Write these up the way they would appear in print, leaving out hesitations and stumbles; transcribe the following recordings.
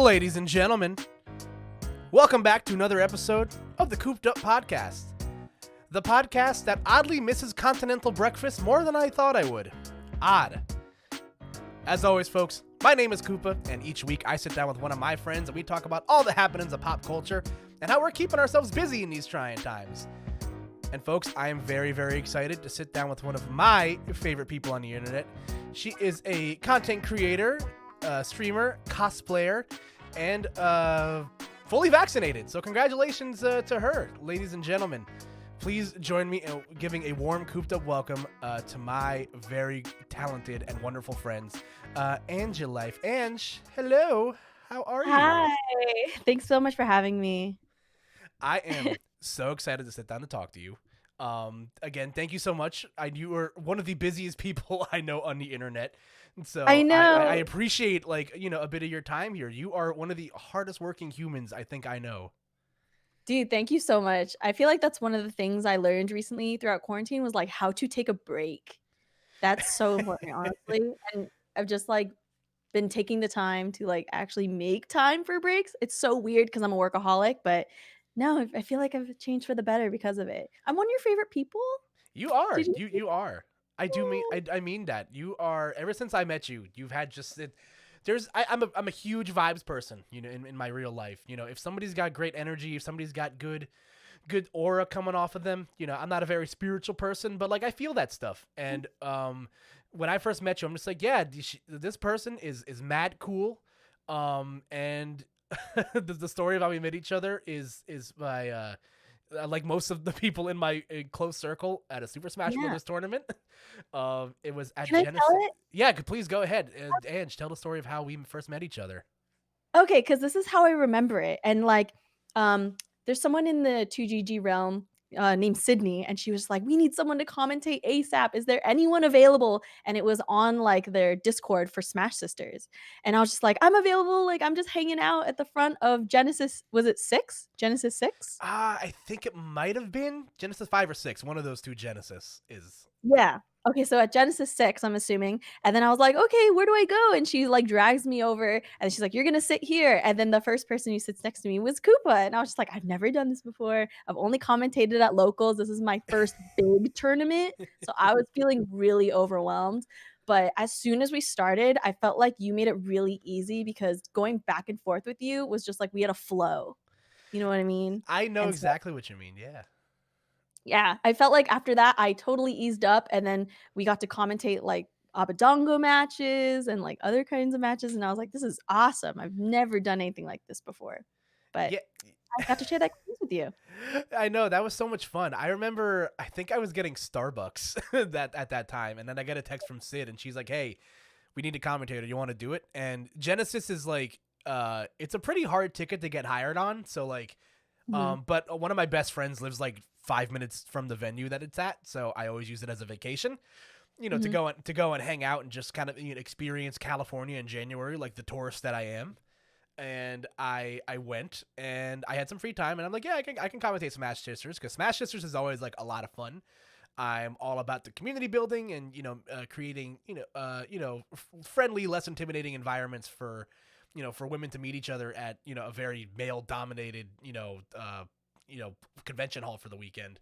Ladies and gentlemen, welcome back to another episode of the Koop'd podcast. The podcast that oddly misses continental breakfast more than I thought I would. Odd. As always, folks, my name is Koopa, and each week I sit down with one of my friends and we talk about all the happenings of pop culture and how we're keeping ourselves busy in these trying times. And folks, I am very, very excited to sit down with one of my favorite people on the internet. She is a content creator, streamer, cosplayer, and fully vaccinated. So congratulations to her, ladies and gentlemen. Please join me in giving a warm Koop'd welcome to my very talented and wonderful friends, Annjelife. Ange, hello. How are you? Hi. Thanks so much for having me. I am so excited to sit down and talk to you. Again, thank you so much. You are one of the busiest people I know on the internet. And so I I know. appreciate a bit of your time here. You are one of the hardest working humans I think I know. Dude, thank you so much. I feel like that's one of the things I learned recently throughout quarantine was like how to take a break. That's so important, honestly. And I've just like been taking the time to like actually make time for breaks. It's so weird because I'm a workaholic, but no, I feel like I've changed for the better because of it. I'm one of your favorite people. You are. Did you? You are. I do mean I mean that. You are ever since I met you, you've had just it, I'm a huge vibes person, in my real life. If somebody's got great energy, if somebody's got good aura coming off of them, I'm not a very spiritual person, but like I feel that stuff. And when I first met you, I'm just like, yeah, this person is mad cool. And the story of how we met each other is by like most of the people in my close circle at a Super Smash Yeah. Brothers tournament. It was at Can I Genesis. tell it? Yeah, please go ahead. Ange, tell the story of how we first met each other. Okay, because this is how I remember it, and, like, there's someone in the 2GG realm, named Sydney, and she was like, "We need someone to commentate ASAP. Is there anyone available?" And it was on, like, their Discord for Smash Sisters, and I was just like, "I'm available, like, I'm just hanging out at the front of Genesis." Was it 6? Genesis 6? I think it might have been Genesis 5 or 6. One of those two Genesis is. Yeah. Okay, so at Genesis 6, I'm assuming, and then I was like, "Okay, where do I go?" And she, like, drags me over, and she's like, "You're gonna sit here," and then the first person who sits next to me was Koopa, and I was just like, "I've never done this before. I've only commentated at locals. This is my first big tournament," so I was feeling really overwhelmed, but as soon as we started, I felt like you made it really easy because going back and forth with you was just like we had a flow. You know what I mean? I know And so exactly what you mean. Yeah. yeah, I felt like after that, I totally eased up, and then we got to commentate, like, Abadongo matches and, like, other kinds of matches, and I was like, "This is awesome. I've never done anything like this before." But Yeah. I got to share that experience with you. I know that was so much fun. I remember I think I was getting Starbucks that at that time, and then I get a text from Sid and she's like, "Hey, we need a commentator. You want to do it?" And Genesis is like it's a pretty hard ticket to get hired on, so like Mhm. but one of my best friends lives like 5 minutes from the venue that it's at, so I always use it as a vacation. To Mhm. go and hang out and just kind of experience California in January like the tourist that I am. And I went and I had some free time and I'm like, yeah, I can commentate Smash Sisters because Smash Sisters is always like a lot of fun. I'm all about the community building and creating friendly, less intimidating environments for for women to meet each other at a very male dominated convention hall for the weekend.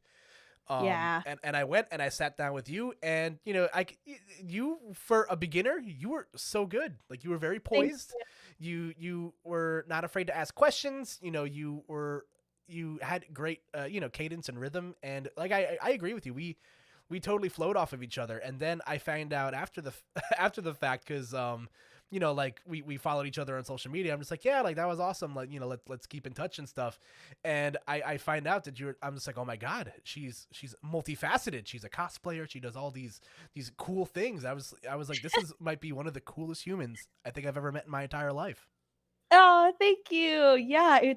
Yeah. And I went and I sat down with you and you for a beginner you were so good, like you were very Thank poised, you were not afraid to ask questions, you had great cadence and rhythm, and like I agree with you, we totally flowed off of each other. And then I find out after the after the fact because like we followed each other on social media. I'm just like, yeah, like that was awesome. Like, let's keep in touch and stuff. And I find out that I'm just like, oh my God, she's multifaceted. She's a cosplayer. She does all these cool things. I was like, this is might be one of the coolest humans I think I've ever met in my entire life. Oh, thank you. Yeah,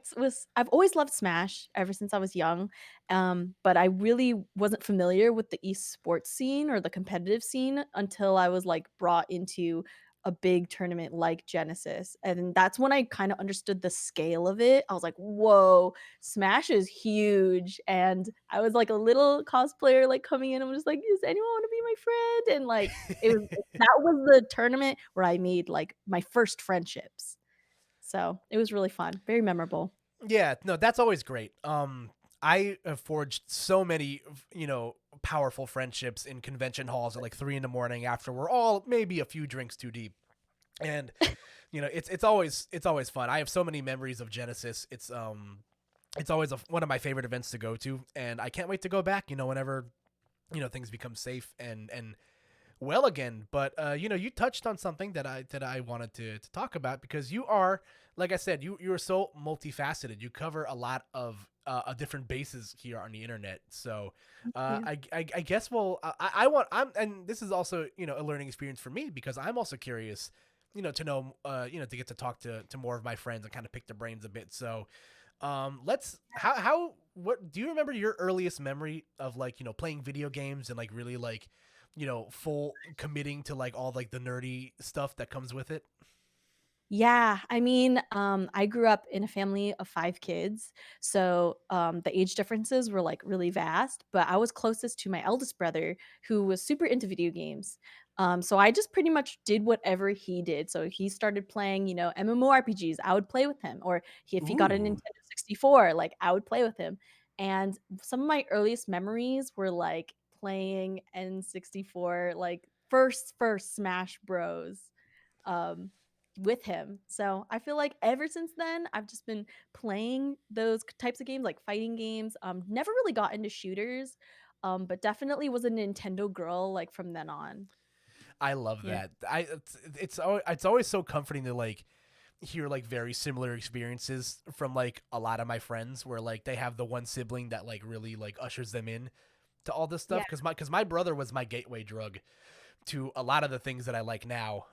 I've always loved Smash ever since I was young, but I really wasn't familiar with the esports scene or the competitive scene until I was, like, brought into a big tournament like Genesis, and that's when I kinda understood the scale of it. I was like, "Whoa, Smash is huge," and I was, like, a little cosplayer, like, coming in, I'm just like, "Does anyone wanna be my friend?" And, like, it was that was the tournament where I made, like, my first friendships. So it was really fun, very memorable. Yeah, no, that's always great. I have forged so many, powerful friendships in convention halls at like 3 a.m. after we're all maybe a few drinks too deep, and it's always fun. I have so many memories of Genesis. It's always one of my favorite events to go to, and I can't wait to go back. Whenever things become safe and well again. But you touched on something that I wanted to talk about, because you are, like I said, you are so multifaceted. You cover a lot of different bases here on the internet. So Yeah. I guess, well, I want, and this is also a learning experience for me, because I'm also curious, to know, to get to talk to more of my friends and kind of pick their brains a bit. So let's how what do you remember your earliest memory of, like, playing video games and like really like full committing to like all like the nerdy stuff that comes with it? Yeah, I mean, I grew up in a family of 5 kids, so, the age differences were, like, really vast, but I was closest to my eldest brother, who was super into video games. So I just pretty much did whatever he did. So he started playing, MMORPGs, I would play with him, or if he got a Ooh. Nintendo 64, like, I would play with him. And some of my earliest memories were, like, playing N64, like, first Smash Bros. um, with him. So I feel like ever since then, I've just been playing those types of games, like fighting games. Never really got into shooters, but definitely was a Nintendo girl like from then on. I love Yeah. that. It's always so comforting to like hear like very similar experiences from like a lot of my friends, where like they have the one sibling that like really like ushers them in to all this Yeah. stuff, because my brother was my gateway drug to a lot of the things that I like now.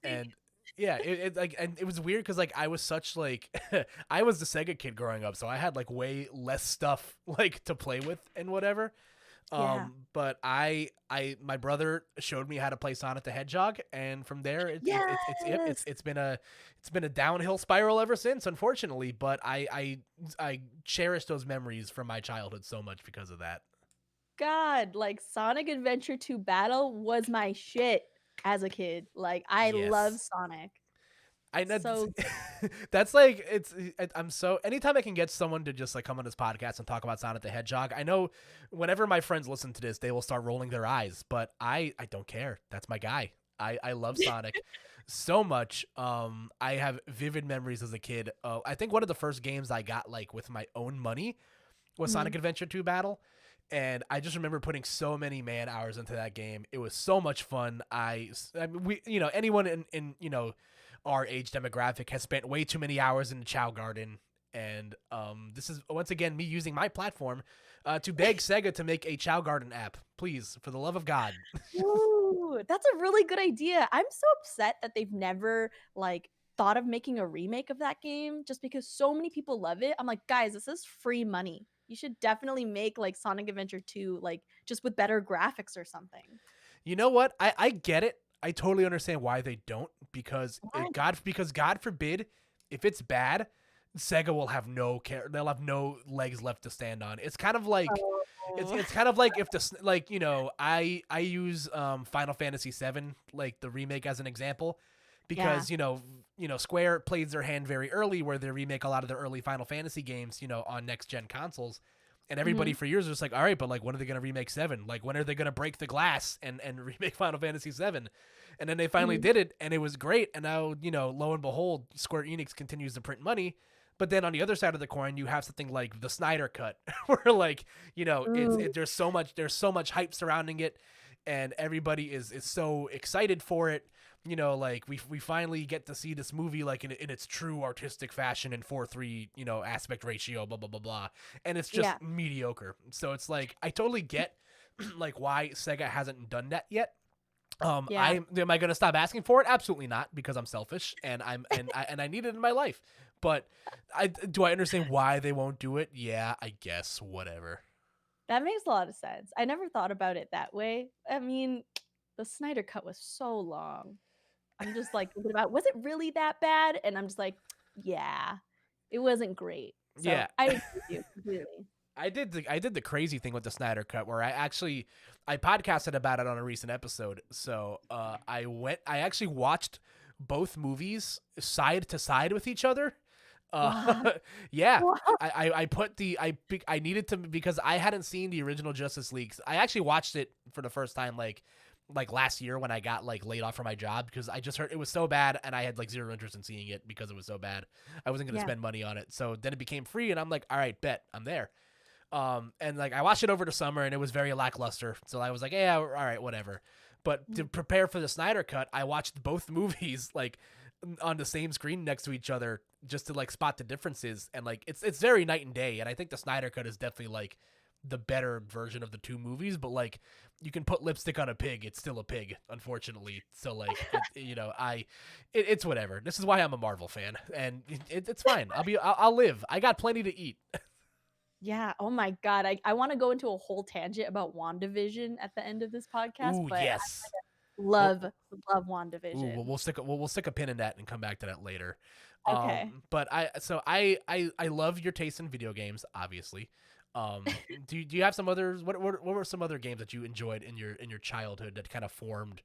And yeah, it like, and it was weird because like I was such like I was the Sega kid growing up, so I had like way less stuff like to play with and whatever. Yeah. But my brother showed me how to play Sonic the Hedgehog, and from there Yes. it's been a downhill spiral ever since, unfortunately. But I cherish those memories from my childhood so much because of that. God, like Sonic Adventure 2 Battle was my shit as a kid. Like I love Yes. Sonic. I know So that's like I'm so, anytime I can get someone to just like come on this podcast and talk about Sonic the Hedgehog. I know whenever my friends listen to this, they will start rolling their eyes, but I don't care. That's my guy. I love Sonic so much. I have vivid memories as a kid. I think one of the first games I got like with my own money was mhm. Sonic Adventure 2 Battle. And I just remember putting so many man hours into that game. It was so much fun. I mean, anyone in our age demographic has spent way too many hours in the Chow Garden. And this is once again me using my platform to beg Sega to make a Chow Garden app, please, for the love of God. Ooh, that's a really good idea. I'm so upset that they've never like thought of making a remake of that game just because so many people love it. I'm like, guys, this is free money. You should definitely make like Sonic Adventure 2 like just with better graphics or something. You know what? I get it. I totally understand why they don't, because Why? God forbid if it's bad, Sega will have no care. They'll have no legs left to stand on. It's kind of like Oh. it's kind of like if like I use Final Fantasy VII, like the remake, as an example, Yeah. because Square plays their hand very early, where they remake a lot of their early Final Fantasy games on next gen consoles. And everybody Mhm. for years was just like, all right, but like, when are they going to remake 7? Like, when are they going to break the glass and remake Final Fantasy 7? And then they finally Mhm. did it, and it was great. And now, lo and behold, Square Enix continues to print money. But then on the other side of the coin, you have something like the Snyder Cut, where like, Mm. there's so much hype surrounding it, and everybody is so excited for it. Like we finally get to see this movie like in its true artistic fashion in 4:3, aspect ratio, blah blah blah blah, and it's Yeah. just mediocre. So it's like I totally get like why Sega hasn't done that yet. Yeah. I am I gonna stop asking for it? Absolutely not, because I'm selfish and I need it in my life. But I understand why they won't do it? Yeah, I guess whatever. That makes a lot of sense. I never thought about it that way. I mean, the Snyder cut was so long. I'm just like thinking about, was it really that bad? And I'm just like, yeah, it wasn't great. So Yeah. I agree with you completely. I did the crazy thing with the Snyder Cut, where I podcasted about it on a recent episode. So I actually watched both movies side to side with each other. Wow. Yeah, Wow. I put I needed to, because I hadn't seen the original Justice League. I actually watched it for the first time like last year when I got like laid off from my job, because I just heard it was so bad and I had like zero interest in seeing it because it was so bad. I wasn't gonna Yeah. spend money on it. So then it became free and I'm like, all right, bet, I'm there. And like I watched it over the summer and it was very lackluster. So I was like, yeah, all right, whatever. But to prepare for the Snyder Cut, I watched both movies like on the same screen next to each other just to like spot the differences, and like it's very night and day. And I think the Snyder Cut is definitely like the better version of the two movies, but like you can put lipstick on a pig, it's still a pig, unfortunately. So like it's whatever. This is why I'm a Marvel fan, and it's fine. I'll live. I got plenty to eat. Yeah. Oh my God. I want to go into a whole tangent about WandaVision at the end of this podcast, Ooh, but yes. love Well, love ooh, WandaVision. we'll stick a pin in that and come back to that later. Okay. But I love your taste in video games, obviously. Do you have some others? What were some other games that you enjoyed in your childhood that kind of formed,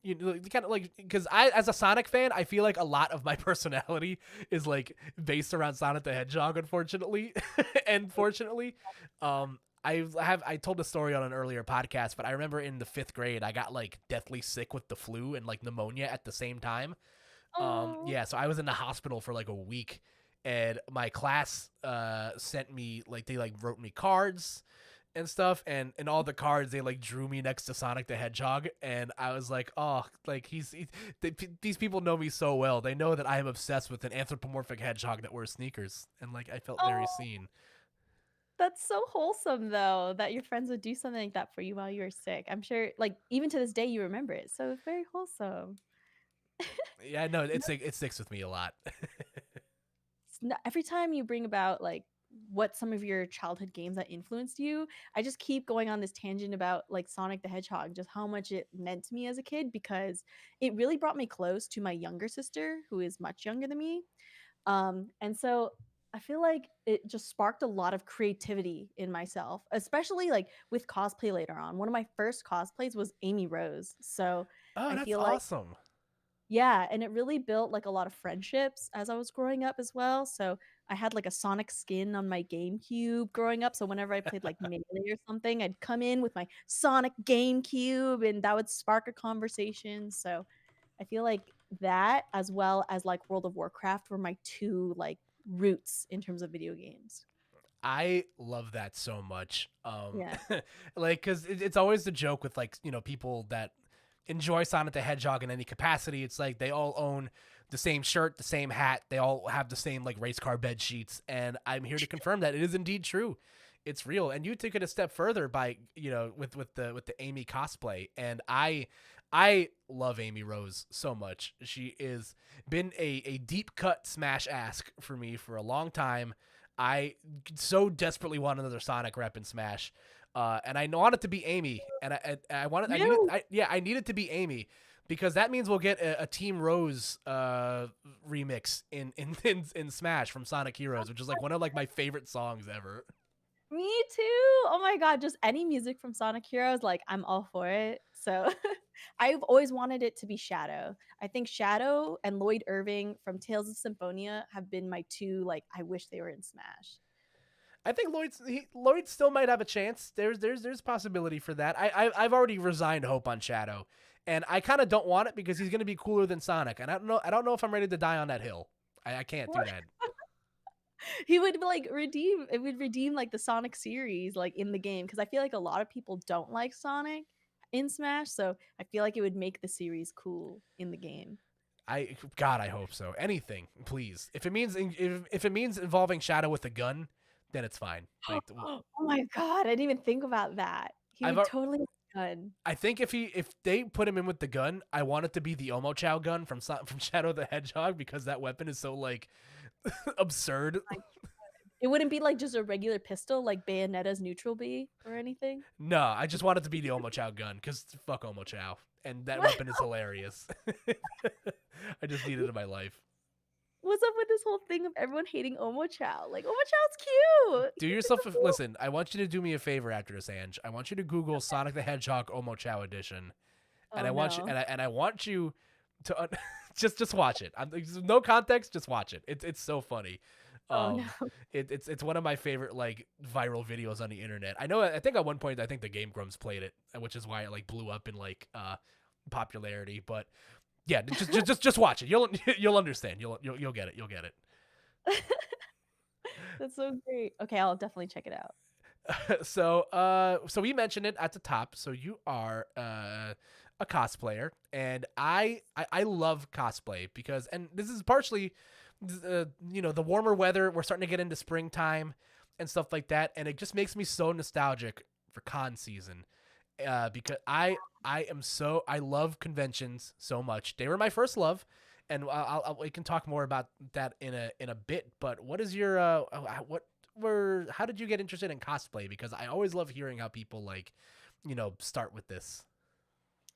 you know, kind of like, because I, as a Sonic fan, I feel like a lot of my personality is like based around Sonic the Hedgehog, unfortunately, and fortunately. I told the story on an earlier podcast, but I remember in the 5th grade I got like deathly sick with the flu and like pneumonia at the same time. Oh. Yeah, so I was in the hospital for like a week, and my class sent me like, they like wrote me cards and stuff, and in all the cards they like drew me next to Sonic the Hedgehog, and I was like, oh, like these people know me so well. They know that I am obsessed with an anthropomorphic hedgehog that wears sneakers, and like I felt very Oh. seen. That's so wholesome though, that your friends would do something like that for you while you were sick. I'm sure, like, even to this day you remember it. So it's very wholesome. Yeah, no, it sticks with me a lot. Every time you bring about like what some of your childhood games that influenced you, I just keep going on this tangent about like Sonic the Hedgehog, just how much it meant to me as a kid, because it really brought me close to my younger sister who is much younger than me. And so I feel like it just sparked a lot of creativity in myself, especially like with cosplay later on. One of my first cosplays was Amy Rose. So Oh, I that's feel like, awesome. yeah, and it really built like a lot of friendships as I was growing up as well. So I had like a Sonic skin on my GameCube growing up. So whenever I played like Melee or something, I'd come in with my Sonic GameCube and that would spark a conversation. So I feel like that, as well as like World of Warcraft, were my two like roots in terms of video games. I love that so much. Yeah. Like, cause it's always the joke with like, you know, people that enjoy Sonic the Hedgehog in any capacity. It's like they all own the same shirt, the same hat. They all have the same like race car bed sheets. And I'm here to confirm that it is indeed true. It's real. And you took it a step further by, you know, with the Amy cosplay. And I love Amy Rose so much. She is been a deep cut Smash ask for me for a long time. I so desperately want another Sonic rep in Smash. And I want it to be Amy, and I wanted, I needed, Really? I needed to be Amy, because that means we'll get a Team Rose remix in Smash from Sonic Heroes, which is like one of like my favorite songs ever. Me too. Oh my god, just any music from Sonic Heroes, like I'm all for it. So I've always wanted it to be Shadow. I think Shadow and Lloyd Irving from Tales of Symphonia have been my two, like, I wish they were in Smash. I think Lloyd still might have a chance. There's possibility for that. I've already resigned hope on Shadow, and I kind of don't want it because he's gonna be cooler than Sonic, and I don't know if I'm ready to die on that hill. I can't do that. He would like redeem it would redeem like the Sonic series like in the game, because I feel like a lot of people don't like Sonic in Smash, so I feel like it would make the series cool in the game. I hope so. Anything, please. If it means involving Shadow with a gun, then it's fine. Like, Oh my god, I didn't even think about that. He I've would totally have done. I think if they put him in with the gun, I want it to be the Omo Chow gun from Shadow the Hedgehog, because that weapon is so like absurd. Like, it wouldn't be like just a regular pistol like Bayonetta's neutral B or anything. No, I just want it to be the Omo Chow gun, because fuck Omo Chow, and that weapon is hilarious. I just need it in my life. What's up with this whole thing of everyone hating Omo Chow? Like, Omo Chow's cute. Do He's yourself adorable. listen. I want you to do me a favor after this, Ange. I want you to Google Sonic the Hedgehog Omo Chow edition, and Oh I want you no. and I want you to just watch it. There's no context, just watch it. It's so funny. Oh no. It's one of my favorite like viral videos on the internet. I think at one point I think the Game Grumps played it, which is why it like blew up in like popularity. But yeah, just watch it. You'll understand. You'll get it. You'll get it. That's so great. Okay, I'll definitely check it out. So we mentioned it at the top. So you are a cosplayer, and I love cosplay because, and this is partially, the warmer weather. We're starting to get into springtime and stuff like that, and it just makes me so nostalgic for con season. Because I love conventions so much. They were my first love, and we can talk more about that in a bit. But what is your how did you get interested in cosplay? Because I always love hearing how people like, start with this.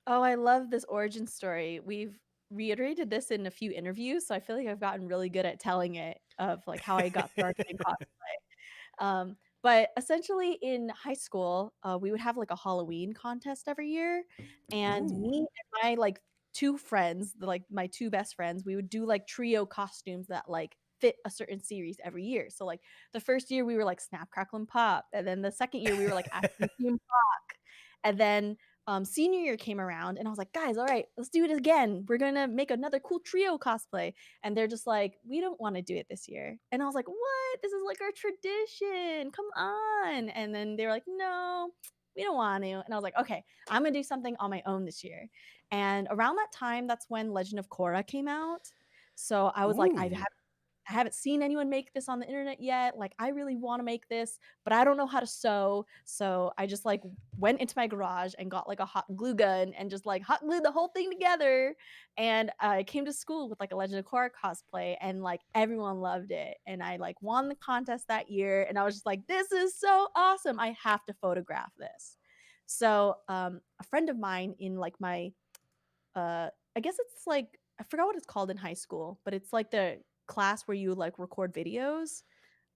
Oh, I love this origin story. We've reiterated this in a few interviews, so I feel like I've gotten really good at telling it of like how I got started in cosplay. But essentially in high school, we would have like a Halloween contest every year, and Ooh. me and my like two friends, like my two best friends, we would do like trio costumes that like fit a certain series every year. So like the first year we were like Snap Crackle and Pop, and then the second year we were like Ashley Theme Rock, and then senior year came around and I was like, guys, all right, let's do it again. We're gonna make another cool trio cosplay. And they're just like, we don't want to do it this year. And I was like, what? This is like our tradition. Come on. And then they were like, no, we don't want to. And I was like, okay, I'm gonna do something on my own this year. And around that time, that's when Legend of Korra came out. So I was like, Ooh. I haven't seen anyone make this on the internet yet. Like, I really want to make this, but I don't know how to sew. So I just like went into my garage and got like a hot glue gun and just like hot glued the whole thing together. And I came to school with like a Legend of Korra cosplay, and like everyone loved it. And I like won the contest that year. And I was just like, this is so awesome. I have to photograph this. So a friend of mine in like my I guess it's like I forgot what it's called in high school, but it's like the class where you like record videos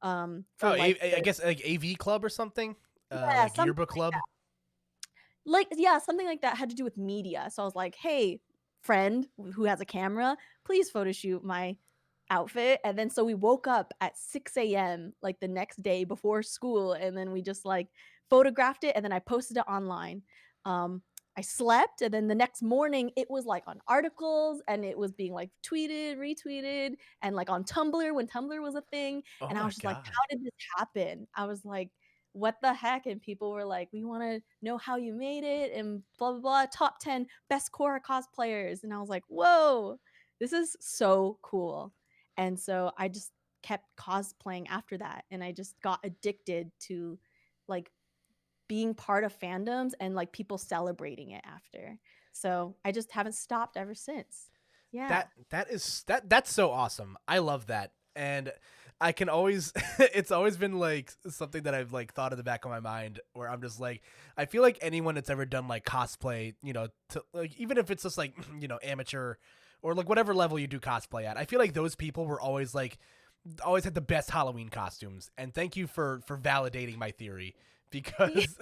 Oh, for like I the guess like AV club or something. yeah, Like something yearbook club. like yeah, something like that had to do with media. So I was like, "Hey, friend who has a camera, please photo shoot my outfit." And then so we woke up at 6 a.m. like the next day before school, and then we just like photographed it, and then I posted it online. Um, I slept, and then the next morning it was like on articles, and it was being like tweeted, retweeted, and like on Tumblr when Tumblr was a thing. Oh And I my was just like, god. how did this happen? I was like, what the heck? And people were like, we want to know how you made it and blah, blah, blah. Top 10 best Korra cosplayers. And I was like, whoa, this is so cool. And so I just kept cosplaying after that. And I just got addicted to like being part of fandoms and like people celebrating it after. So I just haven't stopped ever since. Yeah. That's so awesome. I love that. And I can always it's always been like something that I've like thought in the back of my mind where I'm just like I feel like anyone that's ever done like cosplay, to like even if it's just like, amateur or like whatever level you do cosplay at. I feel like those people were always had the best Halloween costumes. And thank you for validating my theory because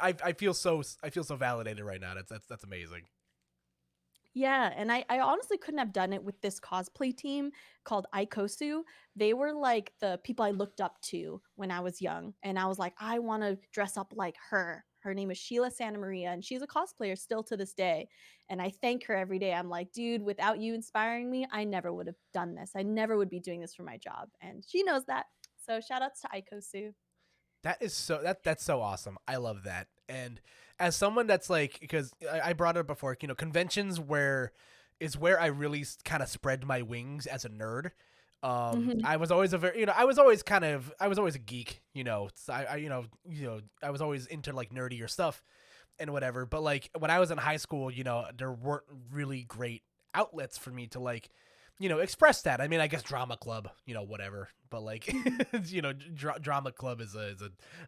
I feel so validated right now. That's amazing. Yeah, and I honestly couldn't have done it with this cosplay team called Ikosu. They were like the people I looked up to when I was young, and I was like, I want to dress up like her. Her name is Sheila Santa Maria, and she's a cosplayer still to this day. And I thank her every day. I'm like, dude, without you inspiring me, I never would have done this. I never would be doing this for my job, and she knows that. So shout outs to Ikosu. That's so awesome. I love that. And as someone that's like, because I brought it up before, conventions where I really kind of spread my wings as a nerd. Mhm. I was always I was always I was always a geek, So I was always into like nerdier stuff and whatever. But like when I was in high school, there weren't really great outlets for me to like, express that. I mean, I guess drama club, whatever. But like, drama club is a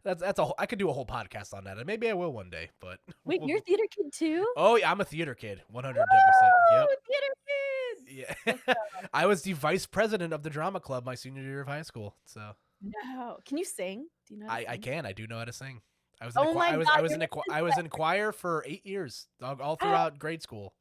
that's a whole, I could do a whole podcast on that, and maybe I will one day. But Wait, you're a theater kid too? oh yeah, I'm a theater kid, 110%. Yep. Woo! Theater kids. Let's Yeah, go. I was the vice president of the drama club my senior year of high school. So No. Can you sing? Do you know how to I sing? can I do know how to sing. Oh my god, you're I was in a choir for 8 years, all throughout grade school.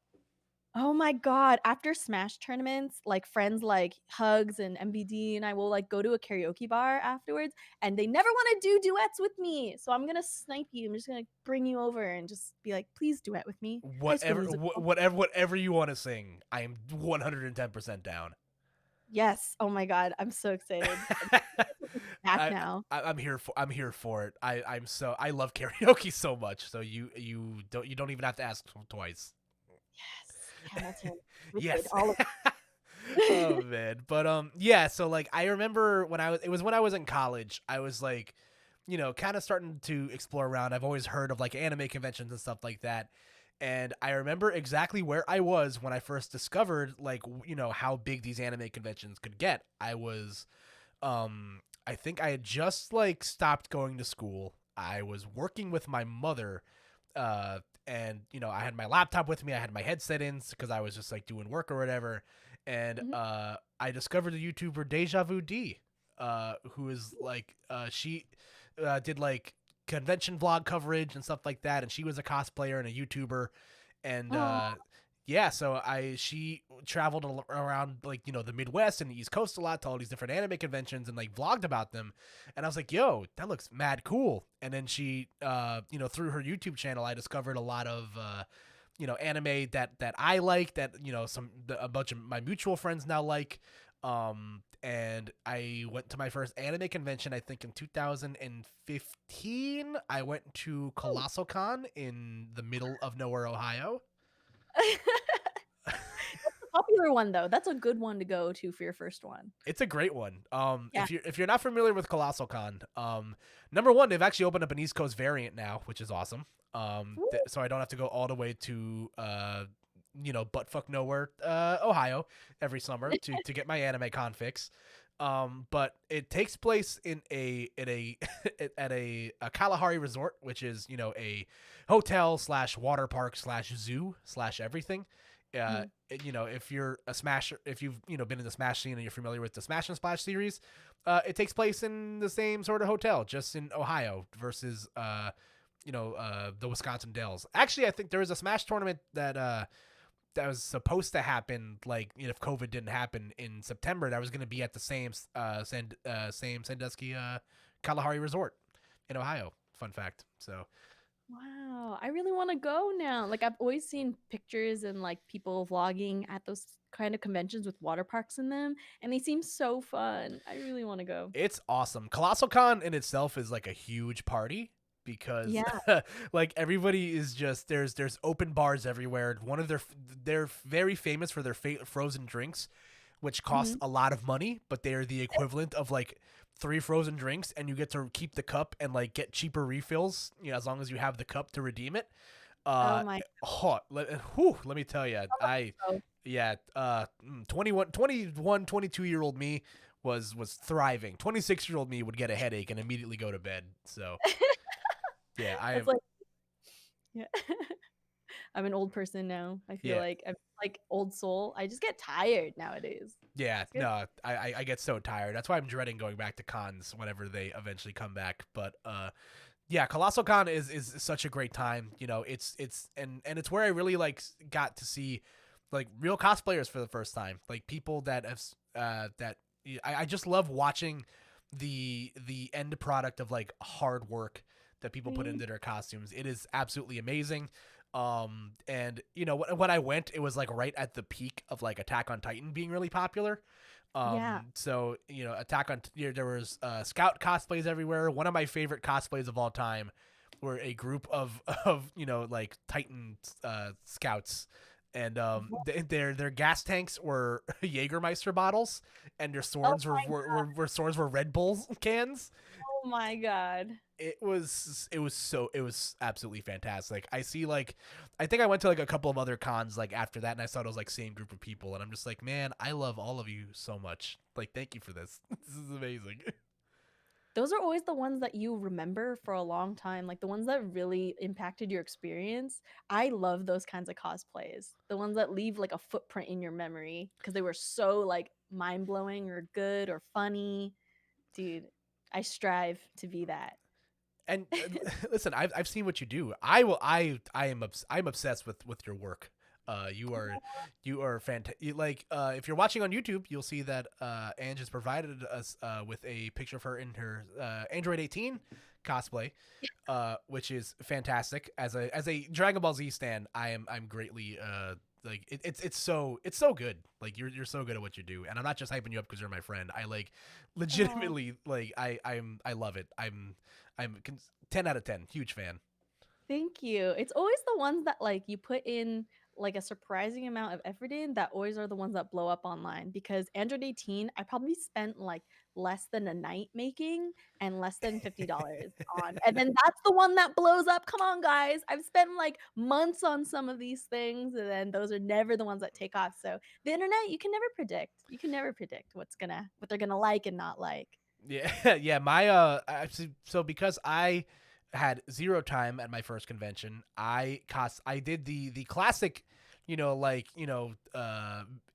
Oh my god, after Smash tournaments, like, friends like Hugs and MBD and I will, like, go to a karaoke bar afterwards, and they never wanna do duets with me, so I'm gonna snipe you. I'm just gonna bring you over and just be like, "Please duet with me." High School Musical. Whatever you want to sing, I am 110% down. Yes. Oh my god, I'm so excited. Back I, now. I'm here for it. I love karaoke so much. So you don't even have to ask twice. Yes. Hamilton, Wicked, Yes. all of Oh it. man. But yeah, so like I remember when I was in college, I was like, kind of starting to explore around. I've always heard of like anime conventions and stuff like that. And I remember exactly where I was when I first discovered like how big these anime conventions could get. I think I had just like stopped going to school. I was working with my mother, and I had my laptop with me. I had my headset in because I was just like doing work or whatever, and Mhm. I discovered a YouTuber Deja Vu D, who is like she did like convention vlog coverage and stuff like that, and she was a cosplayer and a YouTuber, and Aw. yeah, so she traveled around like the Midwest and the East Coast a lot to all these different anime conventions and like vlogged about them, and I was like, "Yo, that looks mad cool." And then she, through her YouTube channel, I discovered a lot of anime that I like, that a bunch of my mutual friends now like. And I went to my first anime convention, I think in 2015. I went to Colossal Con in the middle of nowhere, Ohio. That's a popular one, though. That's a good one to go to for your first one. It's a great one. Yeah. If you're not familiar with Colossal Con, number one, they've actually opened up an East Coast variant now, which is awesome. Woo. So I don't have to go all the way to buttfuck nowhere, Ohio, every summer to get my anime con fix. But it takes place in a at a Kalahari resort, which is a hotel slash water park slash zoo slash everything. Mhm. If you're a Smasher, if you've been in the Smash scene and you're familiar with the Smash and Splash series, it takes place in the same sort of hotel, just in Ohio versus the Wisconsin Dells. Actually, I think there was a Smash tournament that was supposed to happen, like if COVID didn't happen in September, that was going to be at the same same Sandusky Kalahari Resort in Ohio. Fun fact. So Wow, I really wanna go now. Like, I've always seen pictures and, like, people vlogging at those kind of conventions with water parks in them, and they seem so fun. I really wanna go. it's awesome. Colossal Con in itself is like a huge party because Yeah. like everybody is just there's open bars everywhere. One of they're very famous for their frozen drinks, which cost Mhm. a lot of money, but they are the equivalent of like three frozen drinks, and you get to keep the cup and like get cheaper refills, as long as you have the cup to redeem it. Oh Uh, my let me tell you, god. yeah, 22-year-old me was thriving. 26-year-old me would get a headache and immediately go to bed. So yeah, I That's am. like yeah. I'm an old person now. I feel Yeah, like I'm like old soul. I just get tired nowadays. yeah, It's good. no, I get so tired. That's why I'm dreading going back to cons whenever they eventually come back. But yeah, Colossal Con is such a great time. And it's where I really like got to see like real cosplayers for the first time. Like people that have that I just love watching the end product of like hard work that people put Mhm. into their costumes. It is absolutely amazing. And when I went, it was like right at the peak of like Attack on Titan being really popular. Yeah. So Attack on there was Scout cosplays everywhere. One of my favorite cosplays of all time were a group of like Titan scouts, and their gas tanks were Jägermeister bottles, and their Oh swords my swords were Red Bull cans. oh my god. It was absolutely fantastic. I think I went to like a couple of other cons like after that, and I saw those like same group of people, and I'm just like, man, I love all of you so much. Like, thank you for this. This is amazing. Those are always the ones that you remember for a long time, like the ones that really impacted your experience. I love those kinds of cosplays. The ones that leave like a footprint in your memory because they were so like mind-blowing or good or funny. Dude, I strive to be that. And listen, I've seen what you do. I'm obsessed with your work. You are fantastic. Like, if you're watching on YouTube, you'll see that Ange has provided us with a picture of her in her Android 18 cosplay, which is fantastic. As a Dragon Ball Z stan, I'm greatly like it's so good. Like you're so good at what you do, and I'm not just hyping you up because you're my friend. I like Oh, legitimately like I love it. I'm 10 out of 10, huge fan. thank you. It's always the ones that like you put in like a surprising amount of effort in that always are the ones that blow up online because Android 18, I probably spent like less than a night making and less than $50 on. And then that's the one that blows up. Come on, guys. I've spent like months on some of these things and then those are never the ones that take off. So the internet, you can never predict. You can never predict what they're gonna like and not like. Yeah, yeah. My so because I had zero time at my first convention, I did the classic,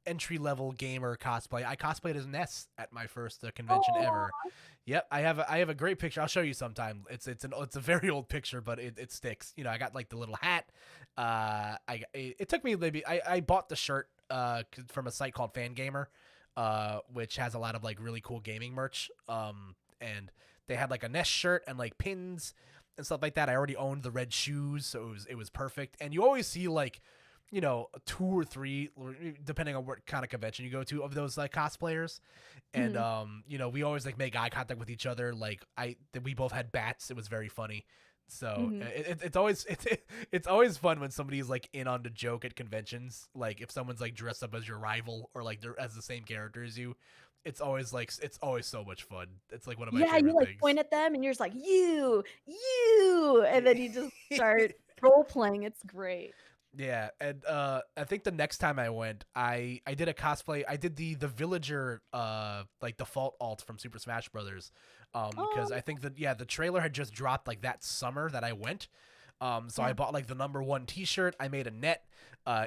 entry level gamer cosplay. I cosplayed as Ness at my first convention Oh, ever. Yep, I have a great picture. I'll show you sometime. It's a very old picture, but it sticks. I got like the little hat. It took me maybe I bought the shirt from a site called Fangamer, which has a lot of like really cool gaming merch. And they had like a Nest shirt and like pins and stuff like that. I already owned the red shoes, so it was perfect. And you always see like, two or three, depending on what kind of convention you go to, of those like cosplayers. And mhm, we always like make eye contact with each other. Like we both had bats. It was very funny. So mhm. it's always it's always fun when somebody's like in on the joke at conventions. Like if someone's like dressed up as your rival or like they're as the same character as you, it's always so much fun. It's like one of my Yeah, you, favorite like, things. point at them and you're just like, you," and then you just start role playing, it's great. Yeah, and I think the next time I went, I did a cosplay. I did the villager like default alt from Super Smash Brothers, because Oh, I think that the trailer had just dropped like that summer that I went. So I yeah. bought like the number one T-shirt. I made a net.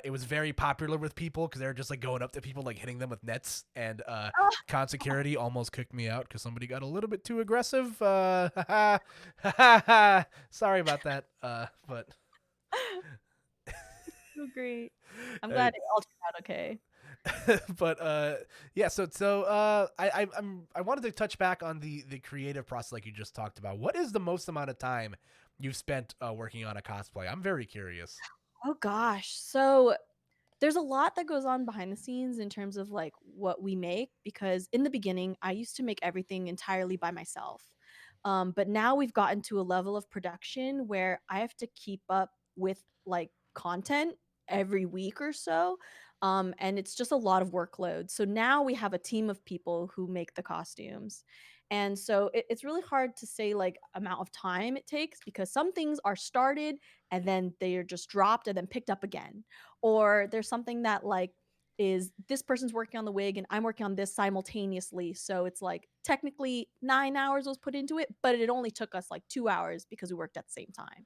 It was very popular with people because they were just like going up to people like hitting them with nets. And Oh, con security almost kicked me out because somebody got a little bit too aggressive. Sorry about that. But so great. I'm uh, glad it all turned out okay. but yeah, I wanted to touch back on the creative process like you just talked about. What is the most amount of time you've spent working on a cosplay? I'm very curious. Oh gosh, so there's a lot that goes on behind the scenes in terms of like what we make because in the beginning I used to make everything entirely by myself. But now we've gotten to a level of production where I have to keep up with like content every week or so. And it's just a lot of workload. So now we have a team of people who make the costumes. And so it's really hard to say like amount of time it takes because some things are started and then they are just dropped and then picked up again, or there's something that like is this person's working on the wig and I'm working on this simultaneously. So it's like technically 9 hours was put into it, but it only took us like 2 hours because we worked at the same time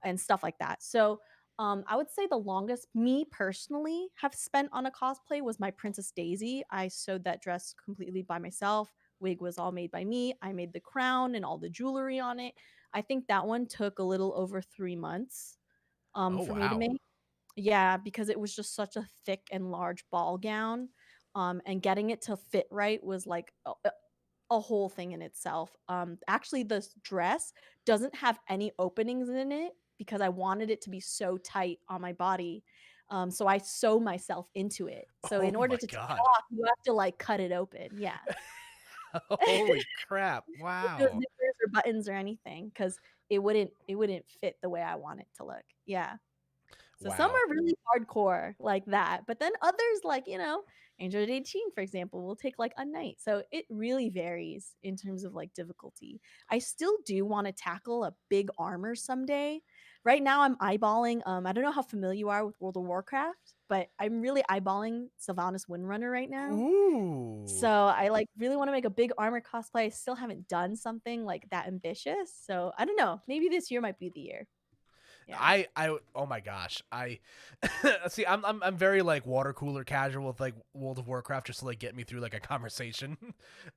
and stuff like that. So I would say the longest me personally have spent on a cosplay was my Princess Daisy. I sewed that dress completely by myself. Wig was all made by me. I made the crown and all the jewelry on it. I think that one took a little over 3 months Oh for me to wow. make. Yeah, because it was just such a thick and large ball gown, and getting it to fit right was like a whole thing in itself. Actually, this dress doesn't have any openings in it because I wanted it to be so tight on my body. So I sew myself into it. So Oh in order my to take it god. off, you have to like cut it open. Yeah. Holy crap. No Wow. zippers or buttons or anything because it wouldn't fit the way I want it to look. Yeah. So some Wow. are really hardcore like that, but then others like, Android 18, for example, will take like a night. So it really varies in terms of like difficulty. I still do want to tackle a big armor someday. Right now I'm eyeballing, I don't know how familiar you are with World of Warcraft, but I'm really eyeballing Sylvanas Windrunner right now. Ooh. So I like really want to make a big armor cosplay. I still haven't done something like that ambitious. So I don't know. Maybe this year might be the year. Yeah. I oh my gosh. I see I'm very like water cooler casual with like World of Warcraft just to like get me through like a conversation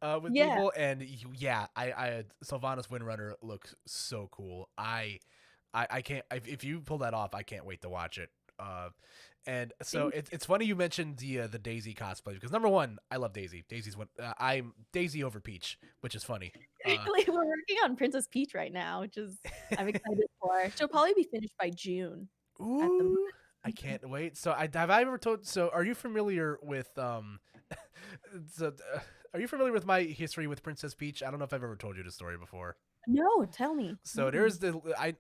with Yeah. people. And yeah, I Sylvanas Windrunner looks so cool. I can't if you pull that off, I can't wait to watch it. And so Thank it's funny you mentioned the Daisy cosplay because number one, I love Daisy. Daisy's what I'm Daisy over Peach, which is funny. Uh, Actually, we're working on Princess Peach right now, which is I'm excited for. She'll probably be finished by June at the ooh, I most. can't wait. So have I ever told? So are you familiar with so, are you familiar with my history with Princess Peach? I don't know if I've ever told you the story before. No, tell me. So Mm-mm. there's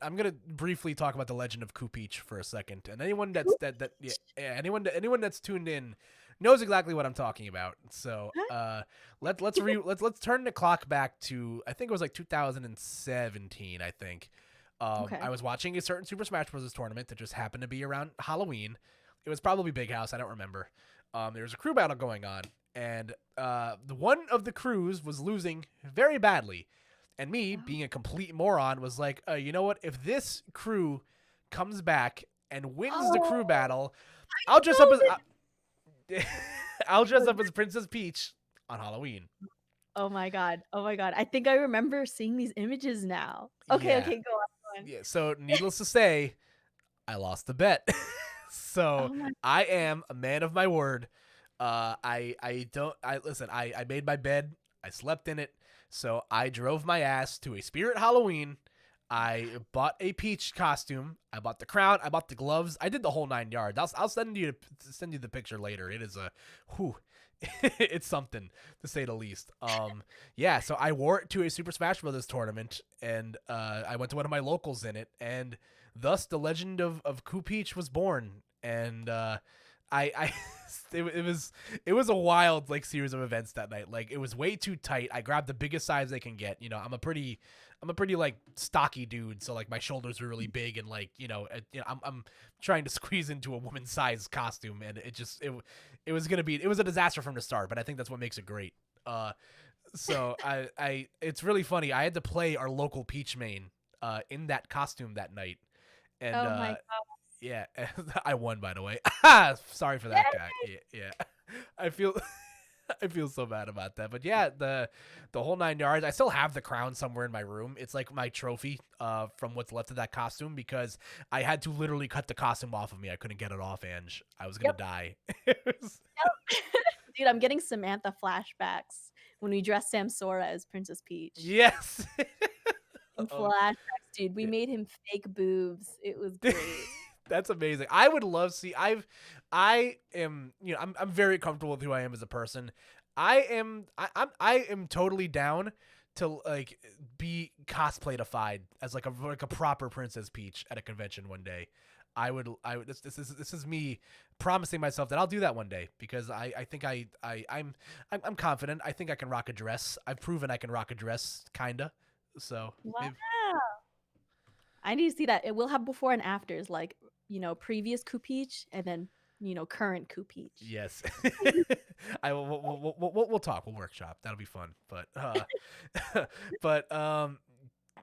I'm gonna briefly talk about the legend of Koop'd for a second, and anyone that's Cool. anyone that's tuned in knows exactly what I'm talking about. So let's turn the clock back to I think it was like 2017. I think Okay. I was watching a certain Super Smash Bros. Tournament that just happened to be around Halloween. It was probably Big House. I don't remember. There was a crew battle going on, and the one of the crews was losing very badly. And me, Oh. being a complete moron, was like, you know what? If this crew comes back and wins the crew Oh, battle, I'll dress up know as this. I'll dress Was up as Princess Peach on Halloween. Oh my god. Oh my god. I think I remember seeing these images now. Okay, Yeah, okay, go on, go on. yeah. So, needless to say, I lost the bet. So Oh my I am a man of my word. I don't I listen. I made my bed. I slept in it. So I drove my ass to a Spirit Halloween. I bought a Peach costume. I bought the crown. I bought the gloves. I did the whole 9 yards. I'll send you the picture later. It is a whew. It's something to say the least. Yeah. So I wore it to a Super Smash Brothers tournament, and I went to one of my locals in it, and thus the legend of Koop'd was born. And I it was a wild like series of events that night. Like it was way too tight. I grabbed the biggest size they can get. You know, I'm a pretty like stocky dude, so like my shoulders were really big, and like I'm trying to squeeze into a woman's size costume, and it was gonna be it was a disaster from the start. But I think that's what makes it great. So I it's really funny. I had to play our local Peach main in that costume that night, and Oh my yeah, I won by the way. Sorry for that god. guy. Yeah, yeah. I feel I feel so bad about that. But yeah, the whole 9 yards. I still have the crown somewhere in my room. It's like my trophy from what's left of that costume because I had to literally cut the costume off of me. I couldn't get it off, Ange. I was gonna Yep, die. yep. Dude, I'm getting Samantha flashbacks when we dressed Sam Sora as Princess Peach. Yes. Some um, flashbacks, dude. We made him fake boobs. It was great. That's amazing. I would love see I am I'm very comfortable with who I am as a person. I am totally down to like be cosplaydified as like a proper Princess Peach at a convention one day. I would this is me promising myself that I'll do that one day because I think I'm confident. I think I can rock a dress. I've proven I can rock a dress kinda. So Wow. maybe I need to see that. It will have before and afters, like, previous Coop'd and then, current Coop'd. yes. I we'll talk. We'll workshop. That'll be fun. But but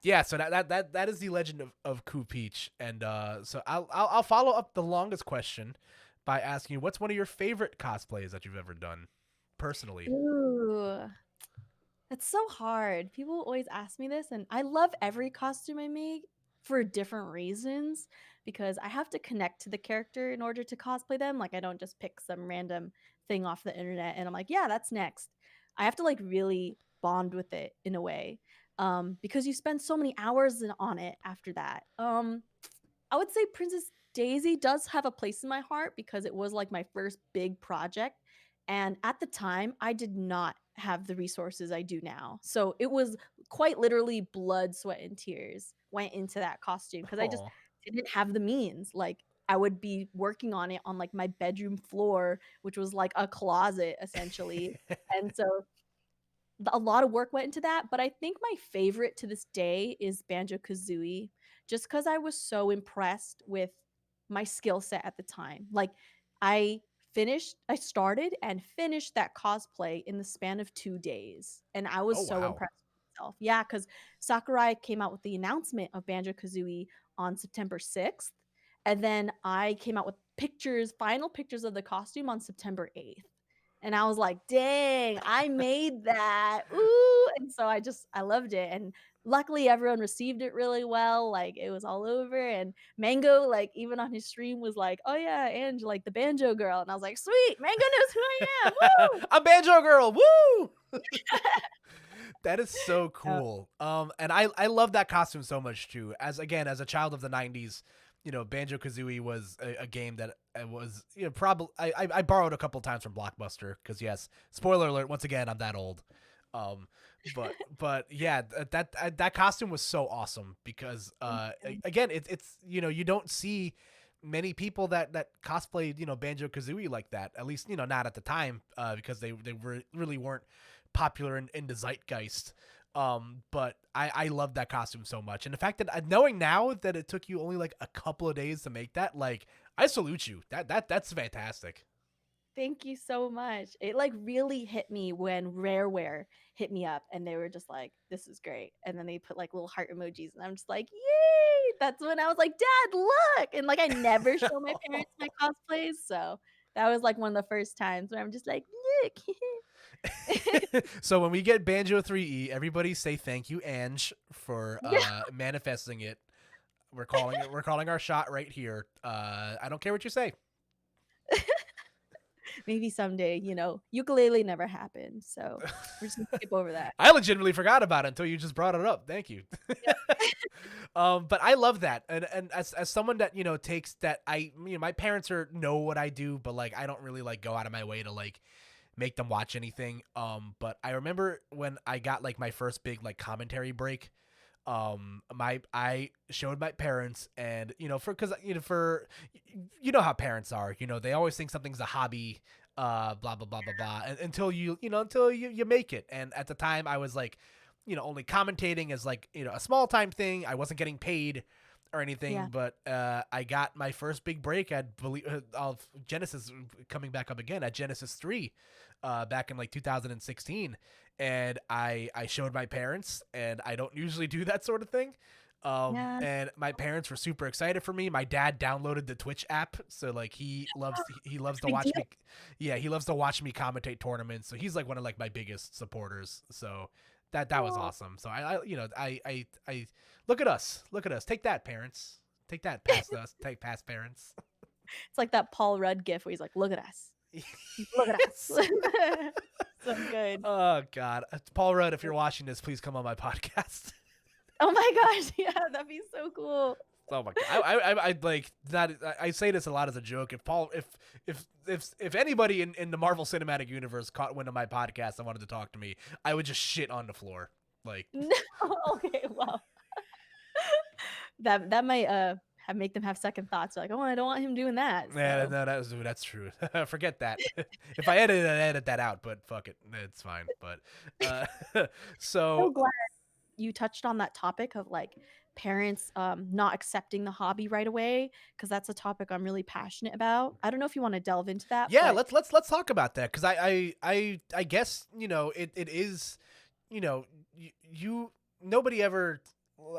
yeah. So that is the legend of Koop'd, and so I'll follow up the longest question by asking you what's one of your favorite cosplays that you've ever done personally. Ooh, that's so hard. People always ask me this, and I love every costume I make for different reasons because I have to connect to the character in order to cosplay them. Like, I don't just pick some random thing off the internet and I'm like, yeah, that's next. I have to like really bond with it in a way because you spend so many hours on it after that. I would say Princess Daisy does have a place in my heart because it was like my first big project. And at the time, I did not have the resources I do now. So it was quite literally blood, sweat, and tears went into that costume because I just Oh. didn't have the means. Like, I would be working on it on like my bedroom floor, which was like a closet essentially. And so a lot of work went into that, but I think my favorite to this day is Banjo-Kazooie, just because I was so impressed with my skill set at the time. Like, I started and finished that cosplay in the span of 2 days, and I was Oh so wow. impressed with myself. Yeah, because Sakurai came out with the announcement of Banjo-Kazooie on September 6th, and then I came out with final pictures of the costume on September 8th. And I was like, "Dang, I made that. Ooh." And so I loved it. And luckily everyone received it really well, like, it was all over, and Mango, like, even on his stream was like, "Oh, yeah, Ange, like, the banjo girl," and I was like, "Sweet, Mango knows who I am, woo!" I'm Banjo Girl. Woo! That is so Uh, cool. And I love that costume so much too. As again, as a child of the '90s, Banjo Kazooie was a game that was probably I borrowed a couple times from Blockbuster because yes, spoiler alert. Once again, I'm that old. Um, but yeah, that costume was so awesome because Thank you. again, it's you don't see many people that cosplay Banjo Kazooie like that. At least not at the time because really weren't popular in the zeitgeist. But I love that costume so much, and the fact that knowing now that it took you only like a couple of days to make that, like I salute you. That's fantastic. Thank you so much. It, like, really hit me when Rareware hit me up, and they were just like, "This is great," and then they put, like, little heart emojis, and I'm just like, "Yay!" That's when I was like, "Dad, look!" And, like, I never show my parents my cosplays, so that was, like, one of the first times where I'm just like, "Look." So when we get Banjo 3E, everybody say thank you, Ange, for Yeah. manifesting it. We're calling our shot right here. I don't care what you say. Maybe someday, ukulele never happened, so we're just gonna skip over that. I legitimately forgot about it until you just brought it up. Thank you. Yep. But I love that, and as someone that takes that, my parents know what I do, but like I don't really like go out of my way to like make them watch anything. But I remember when I got like my first big like commentary break. My I showed my parents, and for how parents are, they always think something's a hobby, blah blah blah blah blah, and until you make it. And at the time, I was like, only commentating as like a small time thing. I wasn't getting paid or anything, Yeah. but I got my first big break at of Genesis coming back up again at Genesis 3 back in like 2016, and I showed my parents, and I don't usually do that sort of thing. Yeah. And my parents were super excited for me. My dad downloaded the Twitch app, so like he loves to Big watch deal. me. Yeah, he loves to watch me commentate tournaments. So he's like one of like my biggest supporters. So that was Aw. awesome. So I look at us. Take that, parents. Take that, past us. Take past parents. It's like that Paul Rudd gif where he's like, "Look at us. Look at Yes. us." So good. Oh God, Paul Rudd, if you're watching this, please come on my podcast. Oh my gosh, yeah, that'd be so cool. Oh my God, I like that. I say this a lot as a joke. If anybody in the Marvel Cinematic Universe caught wind of my podcast and wanted to talk to me, I would just shit on the floor. Like, No, okay, well, that might, have make them have second thoughts, like, "Oh, I don't want him doing that," yeah, so no, that's true. Forget that. If I edit that out, but fuck it, it's fine. But uh, so so glad you touched on that topic of, like, parents, not accepting the hobby right away, because that's a topic I'm really passionate about. I don't know if you wanna delve into that, yeah, but let's talk about that because I guess it is you nobody ever,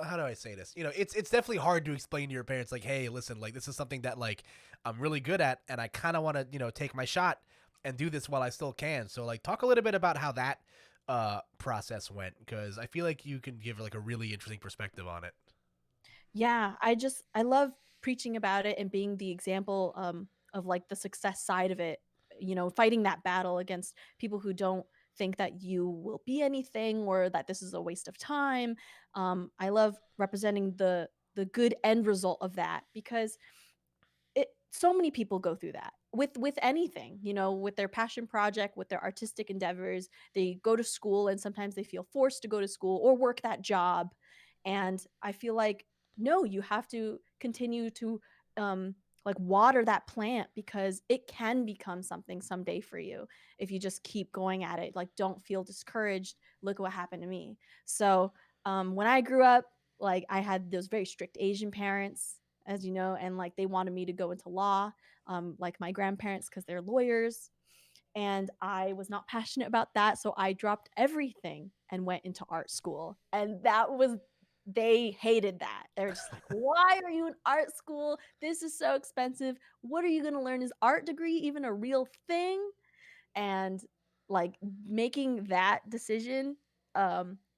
how do I say this, it's definitely hard to explain to your parents like, hey, listen, like this is something that like I'm really good at, and I kind of want to take my shot and do this while I still can. So like talk a little bit about how that process went, because I feel like you can give like a really interesting perspective on it. yeah, I love preaching about it and being the example, of, like, the success side of it, fighting that battle against people who don't think that you will be anything or that this is a waste of time. I love representing the good end result of that because so many people go through that with anything, with their passion project, with their artistic endeavors. They go to school and sometimes they feel forced to go to school or work that job. And I feel like no, you have to continue to um like water that plant because it can become something someday for you if you just keep going at it. Like don't feel discouraged. Look what happened to me. So when I grew up, like I had those very strict Asian parents, as you know, and like they wanted me to go into law, like my grandparents, because they're lawyers. And I was not passionate about that. So I dropped everything and went into art school. And they hated that. They were just like, why are you in art school? This is so expensive. What are you going to learn? Is art degree even a real thing? And like making that decision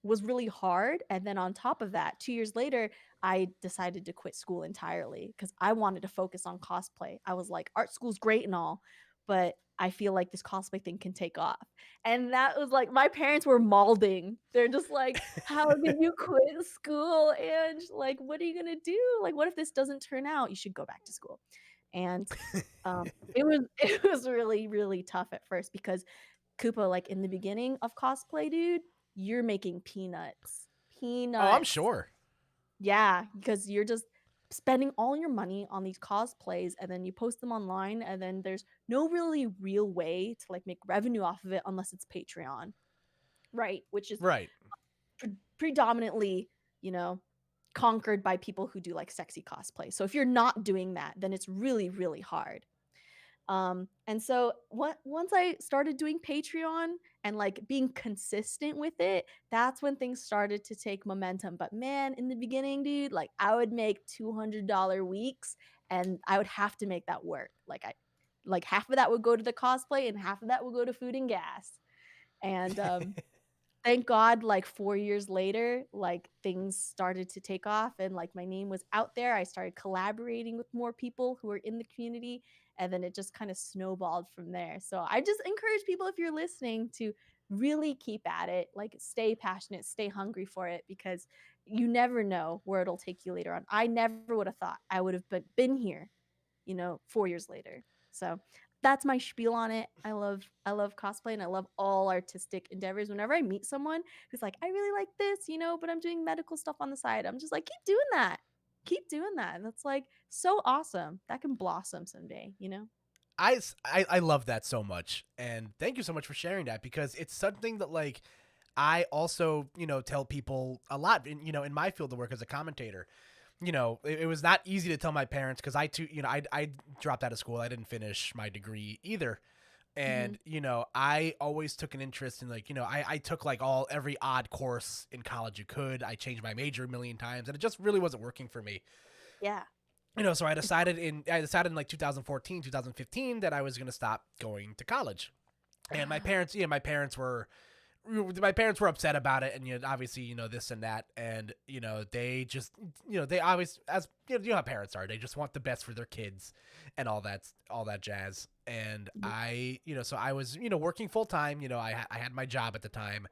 was really hard. And then on top of that, 2 years later, I decided to quit school entirely because I wanted to focus on cosplay. I was like, art school's great and all, but I feel like this cosplay thing can take off. And that was like my parents were maulding. They're just like, "How did you quit school? And like, what are you gonna do? Like, what if this doesn't turn out? You should go back to school." And it was it was really, really tough at first because Koopa, like in the beginning of cosplay, dude, you're making peanuts. Oh, I'm Peanuts. sure. Yeah, because you're just spending all your money on these cosplays and then you post them online and then there's no really real way to like make revenue off of it unless it's Patreon, right? Which is Right. predominantly, you know, conquered by people who do like sexy cosplay. So if you're not doing that, then it's really, really hard. And so once I started doing Patreon and like being consistent with it, that's when things started to take momentum. But man, in the beginning, dude, like I would make $200 weeks and I would have to make that work. Like half of that would go to the cosplay and half of that would go to food and gas. And thank God, like 4 years later, like things started to take off and like my name was out there. I started collaborating with more people who are in the community and then it just kind of snowballed from there. So I just encourage people if you're listening to really keep at it, like stay passionate, stay hungry for it because you never know where it'll take you later on. I never would have thought I would have been here, 4 years later. So that's my spiel on it. I love cosplay and I love all artistic endeavors. Whenever I meet someone who's like, I really like this, but I'm doing medical stuff on the side. I'm just like, keep doing that. Keep doing that. And that's like so awesome. That can blossom someday. I love that so much, and thank you so much for sharing that because it's something that like I also tell people a lot in my field of work as a commentator. It was not easy to tell my parents because I too I dropped out of school. I didn't finish my degree either. Hmm. And I always took an interest in like I took like every odd course in college you could. I changed my major a million times and it just really wasn't working for me. Yeah. So I decided in like 2014 2015 that I was going to stop going to college. And my parents were upset about it, and obviously this and that, and they just they always, as how parents are, they just want the best for their kids and all that jazz. And Mhm. so I was working full time. I had my job at the time,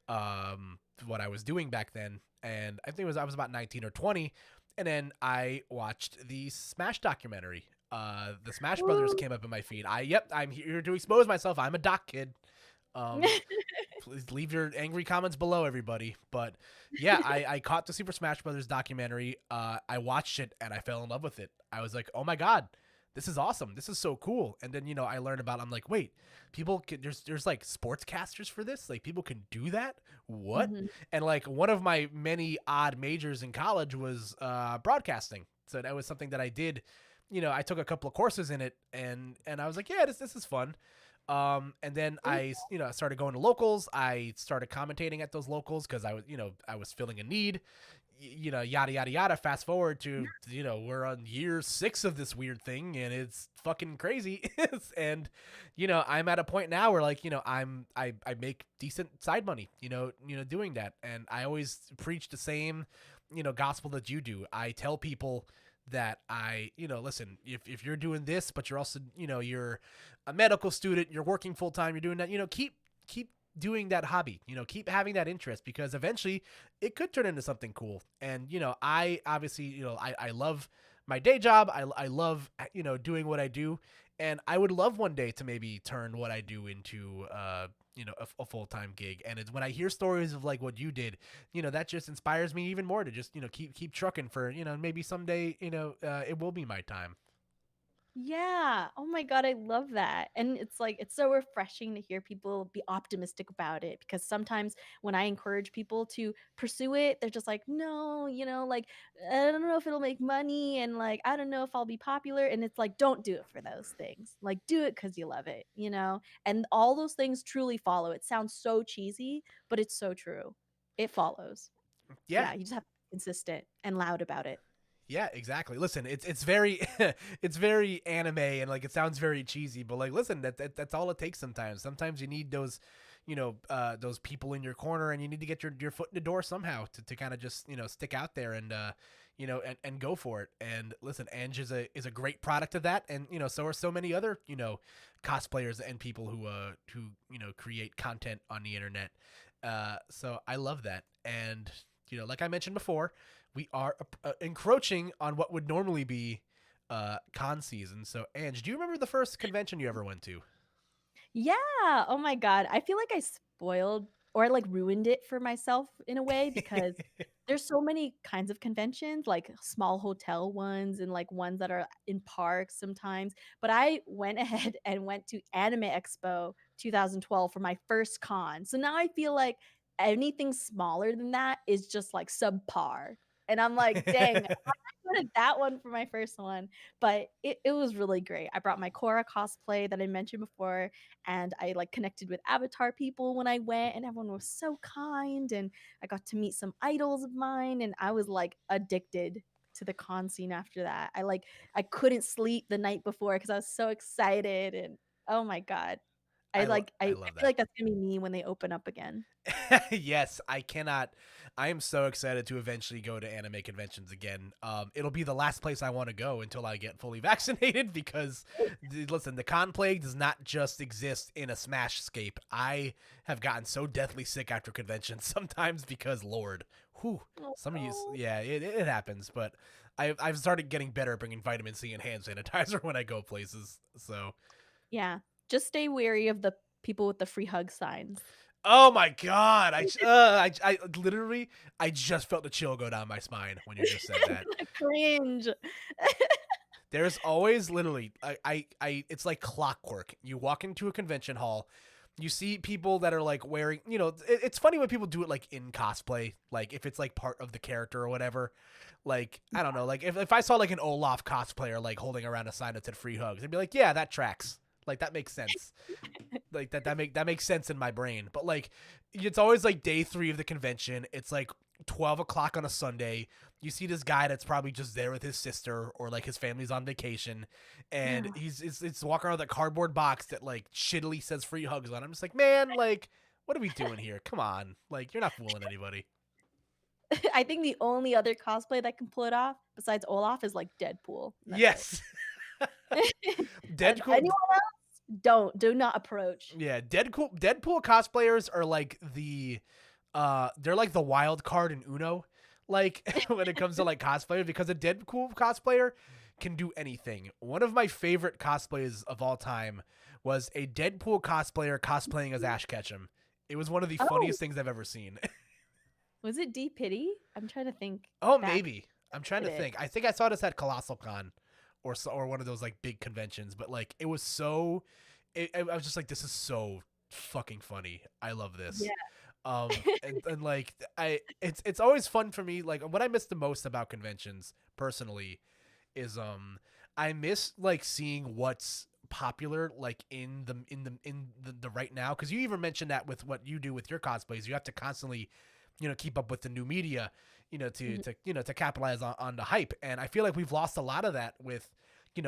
what I was doing back then, and I think I was about 19 or 20, and then I watched the Smash documentary. The Smash Brothers Woo. came up in my feed. I'm here to expose myself. I'm a doc kid. Um, Please leave your angry comments below, everybody. But yeah, I caught the Super Smash Brothers documentary. I watched it and I fell in love with it. I was like, oh my god, this is awesome. This is so cool. And then I learned about. I'm like, wait, people can, there's like sportscasters for this. Like people can do that. What? Mhm. And like one of my many odd majors in college was broadcasting. So that was something that I did. I took a couple of courses in it, and I was like, yeah, this is fun. And then I, started going to locals. I started commentating at those locals because I was feeling a need, yada, yada, yada. Fast forward to, we're on year 6 of this weird thing and it's fucking crazy. And, I'm at a point now where like, I make decent side money, doing that. And I always preach the same, gospel that you do. I tell people that listen, if you're doing this, but you're also, you're a medical student, you're working full time, you're doing that, keep doing that hobby, keep having that interest because eventually it could turn into something cool. And, I obviously, I love my day job. I love, doing what I do. And I would love one day to maybe turn what I do into, a full-time gig. And it's when I hear stories of like what you did, that just inspires me even more to just, keep trucking for, maybe someday, it will be my time. Yeah. Oh my God, I love that. And it's like, it's so refreshing to hear people be optimistic about it because sometimes when I encourage people to pursue it, they're just like, no, like, I don't know if it'll make money and like, I don't know if I'll be popular. And it's like, don't do it for those things. Like, do it because you love it. And all those things truly follow. It sounds so cheesy, but it's so true. It follows. Yeah. Yeah. You just have to be consistent and loud about it. Yeah, exactly. Listen, it's very it's very anime and like it sounds very cheesy, but like listen, that's all it takes sometimes. Sometimes you need those, those people in your corner, and you need to get your foot in the door somehow to kind of just stick out there and and go for it. And listen, Ange is a great product of that, and so are so many other cosplayers and people who create content on the internet. So I love that. And like I mentioned before, we are encroaching on what would normally be con season. So Ange, do you remember the first convention you ever went to? Yeah. Oh my god. I feel like I spoiled or like ruined it for myself in a way because there's so many kinds of conventions, like small hotel ones and like ones that are in parks sometimes. But I went ahead and went to Anime Expo 2012 for my first con. So now I feel like anything smaller than that is just like subpar. And I'm like, dang, wanted that one for my first one, but it was really great. I brought my Korra cosplay that I mentioned before, and I like connected with Avatar people when I went, and everyone was so kind, and I got to meet some idols of mine, and I was like addicted to the con scene after that. I couldn't sleep the night before because I was so excited, and oh my god. I I feel love that. like that's gonna be me when they open up again. Yes, I cannot. I am so excited to eventually go to anime conventions again. It'll be the last place I want to go until I get fully vaccinated because, listen, the con plague does not just exist in a Smash scape. I have gotten so deathly sick after conventions sometimes because, Lord, whew, Oh, some of you, no. yeah, it happens. But I've started getting better at bringing vitamin C and hand sanitizer when I go places. So, Yeah. Just stay wary of the people with the free hug signs. oh my god! I literally I just felt the chill go down my spine when you just said that. Cringe. There's always literally it's like clockwork. You walk into a convention hall, you see people that are like wearing, it's funny when people do it like in cosplay, like if it's like part of the character or whatever. Like, I don't know, like if I saw like an Olaf cosplayer like holding around a sign that said free hugs, I'd be like, yeah, that tracks. Like that makes sense. Like that makes sense in my brain. But like it's always like day 3 of the convention. It's like 12 o'clock on a Sunday. You see this guy that's probably just there with his sister or like his family's on vacation, and Yeah. it's walking around with a cardboard box that like shittily says free hugs on it. I'm just like, man, like what are we doing here? Come on, like you're not fooling anybody. I think the only other cosplay that can pull it off besides Olaf is like Deadpool, and that's it. Yes, Anyone Deadpool. else? Do not approach. Yeah, Deadpool cosplayers are like they're like the wild card in Uno, like when it comes to like cosplayer, because a Deadpool cosplayer can do anything. One of my favorite cosplays of all time was a Deadpool cosplayer cosplaying as Ash Ketchum. It was one of the Oh, funniest things I've ever seen. was it D Pity? I'm trying to think Oh, back maybe. I'm trying to at it. think. I think I saw this at Colossal Con or one of those like big conventions, but like it was so I was just like, this is so fucking funny. I love this. Yeah. And like it's always fun for me. Like what I miss the most about conventions personally is I miss like seeing what's popular like in the right now, because you even mentioned that with what you do with your cosplays, you have to constantly keep up with the new media, to Mhm. to capitalize on the hype. And I feel like we've lost a lot of that with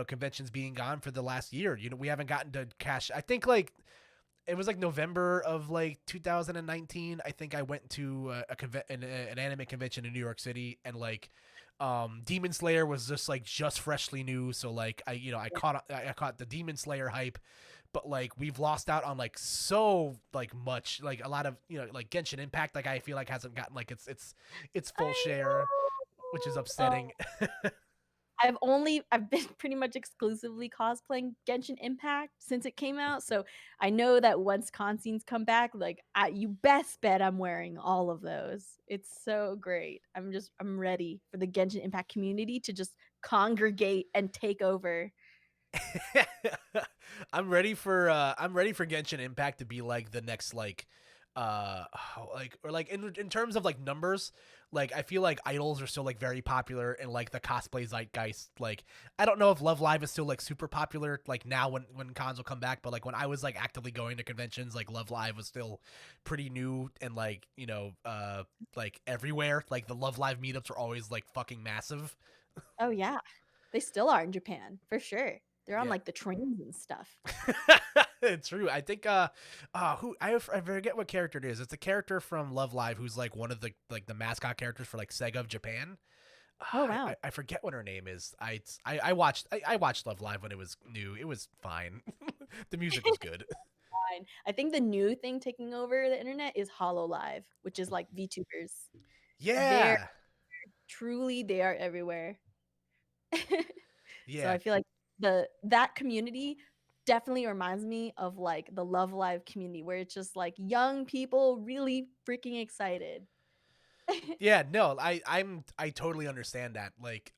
conventions being gone for the last year. We haven't gotten to cash. I think like it was like November of like 2019. I think I went to an anime convention in New York City, and like Demon Slayer was just freshly new, so like I caught the Demon Slayer hype. But like we've lost out on like so like much, like a lot of like Genshin Impact, like I feel like hasn't gotten like its full I share, which is know. upsetting. I've been pretty much exclusively cosplaying Genshin Impact since it came out, so I know that once con scenes come back, like you best bet I'm wearing all of those. It's so great. I'm ready for the Genshin Impact community to just congregate and take over. I'm ready for Genshin Impact to be like the next like like or like in terms of like numbers, like I feel like idols are still like very popular in like the cosplay zeitgeist. Like I don't know if Love Live is still like super popular like now when cons will come back, but like when I was like actively going to conventions, like Love Live was still pretty new, and like like everywhere, like the Love Live meetups are always like fucking massive. Oh yeah. They still are in Japan, for sure. They're on Yeah. like the trains and stuff. True. I think who I forget what character it is. It's a character from Love Live who's like one of the mascot characters for like Sega of Japan. Oh, wow. I forget what her name is. I watched Love Live when it was new. It was fine. The music was good. Fine. I think the new thing taking over the internet is Hololive, which is like VTubers. They're Yeah. truly they are everywhere. So Yeah. I feel like that community definitely reminds me of like the Love Live community where it's just like young people really freaking excited. Yeah, no, I totally understand that. Like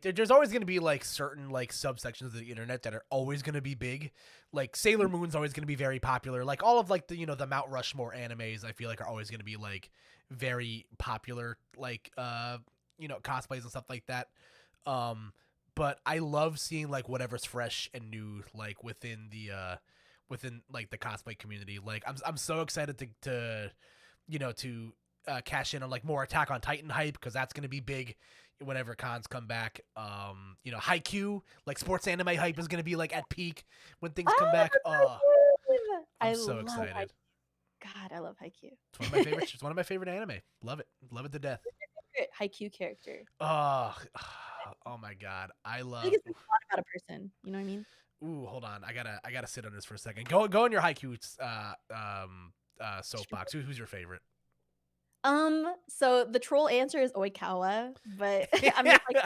there's always going to be like certain like subsections of the internet that are always going to be big. Like Sailor Moon's always going to be very popular. Like all of like the the Mount Rushmore animes I feel like are always going to be like very popular like cosplays and stuff like that. Um but I love seeing like whatever's fresh and new like within like the cosplay community. Like I'm so excited to cash in on like more Attack on Titan hype because that's gonna be big whenever cons come back. Haikyuu, like sports anime hype is gonna be like at peak when things come back. I'm so excited. God, I love Haikyuu. It's one of my favorites. It's one of my favorite anime. Love it to death. Favorite Haikyuu character. Oh my god, I I love. think it's a lot about a person. You know what I mean? Ooh, hold on. I gotta sit on this for a second. Go in your Haikyuu soapbox. Who's your favorite? So the troll answer is Oikawa, but I'm just like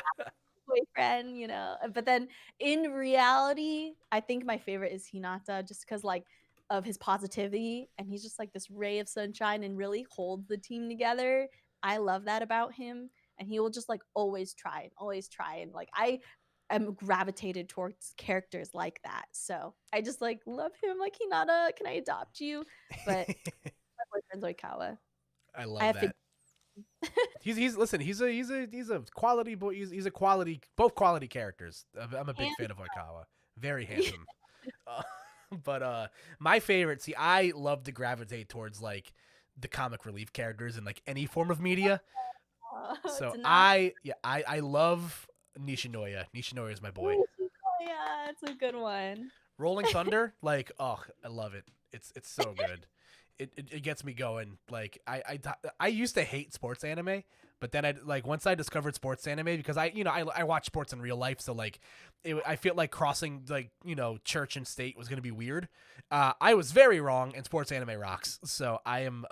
boyfriend, But then in reality, I think my favorite is Hinata just because like of his positivity and he's just like this ray of sunshine and really holds the team together. I love that about him. And he will just like always try and always try. And like I am gravitated towards characters like that. So I just like love him like Hinata. Can I adopt you? But my boyfriend's Oikawa. I love that. He's a quality boy. He's a quality, both quality characters. I'm a big fan of Oikawa. Very handsome. But my favorite. See, I love to gravitate towards like the comic relief characters in like any form of media. So I love Nishinoya. Nishinoya is my boy. Yeah, it's a good one. Rolling Thunder, like, oh, I love it. It's so good. It gets me going. Like I used to hate sports anime, but then once I discovered sports anime because I watch sports in real life, so like I feel like crossing like church and state was gonna be weird. I was very wrong, and sports anime rocks. So I'm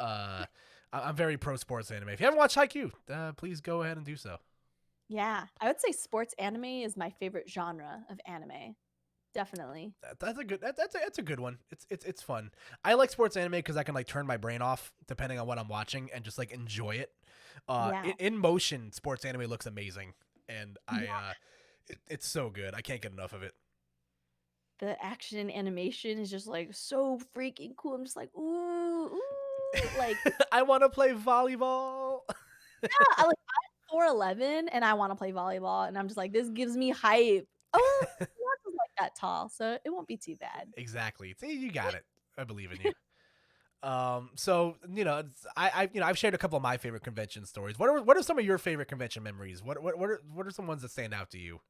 very pro sports anime. If you haven't watched Haikyuu, please go ahead and do so. Yeah, I would say sports anime is my favorite genre of anime. Definitely. That's a good one. It's fun. I like sports anime because I can like turn my brain off depending on what I'm watching and just like enjoy it. In motion, sports anime looks amazing, and it's so good. I can't get enough of it. The action animation is just like so freaking cool. I'm just like ooh, like I want to play volleyball. Yeah, I'm 4'11" and I want to play volleyball, and I'm just like this gives me hype. Oh. Like that tall, so it won't be too bad. Exactly. See, you got it. I believe in you. So I've shared a couple of my favorite convention stories. What are some of your favorite convention memories? What are some ones that stand out to you?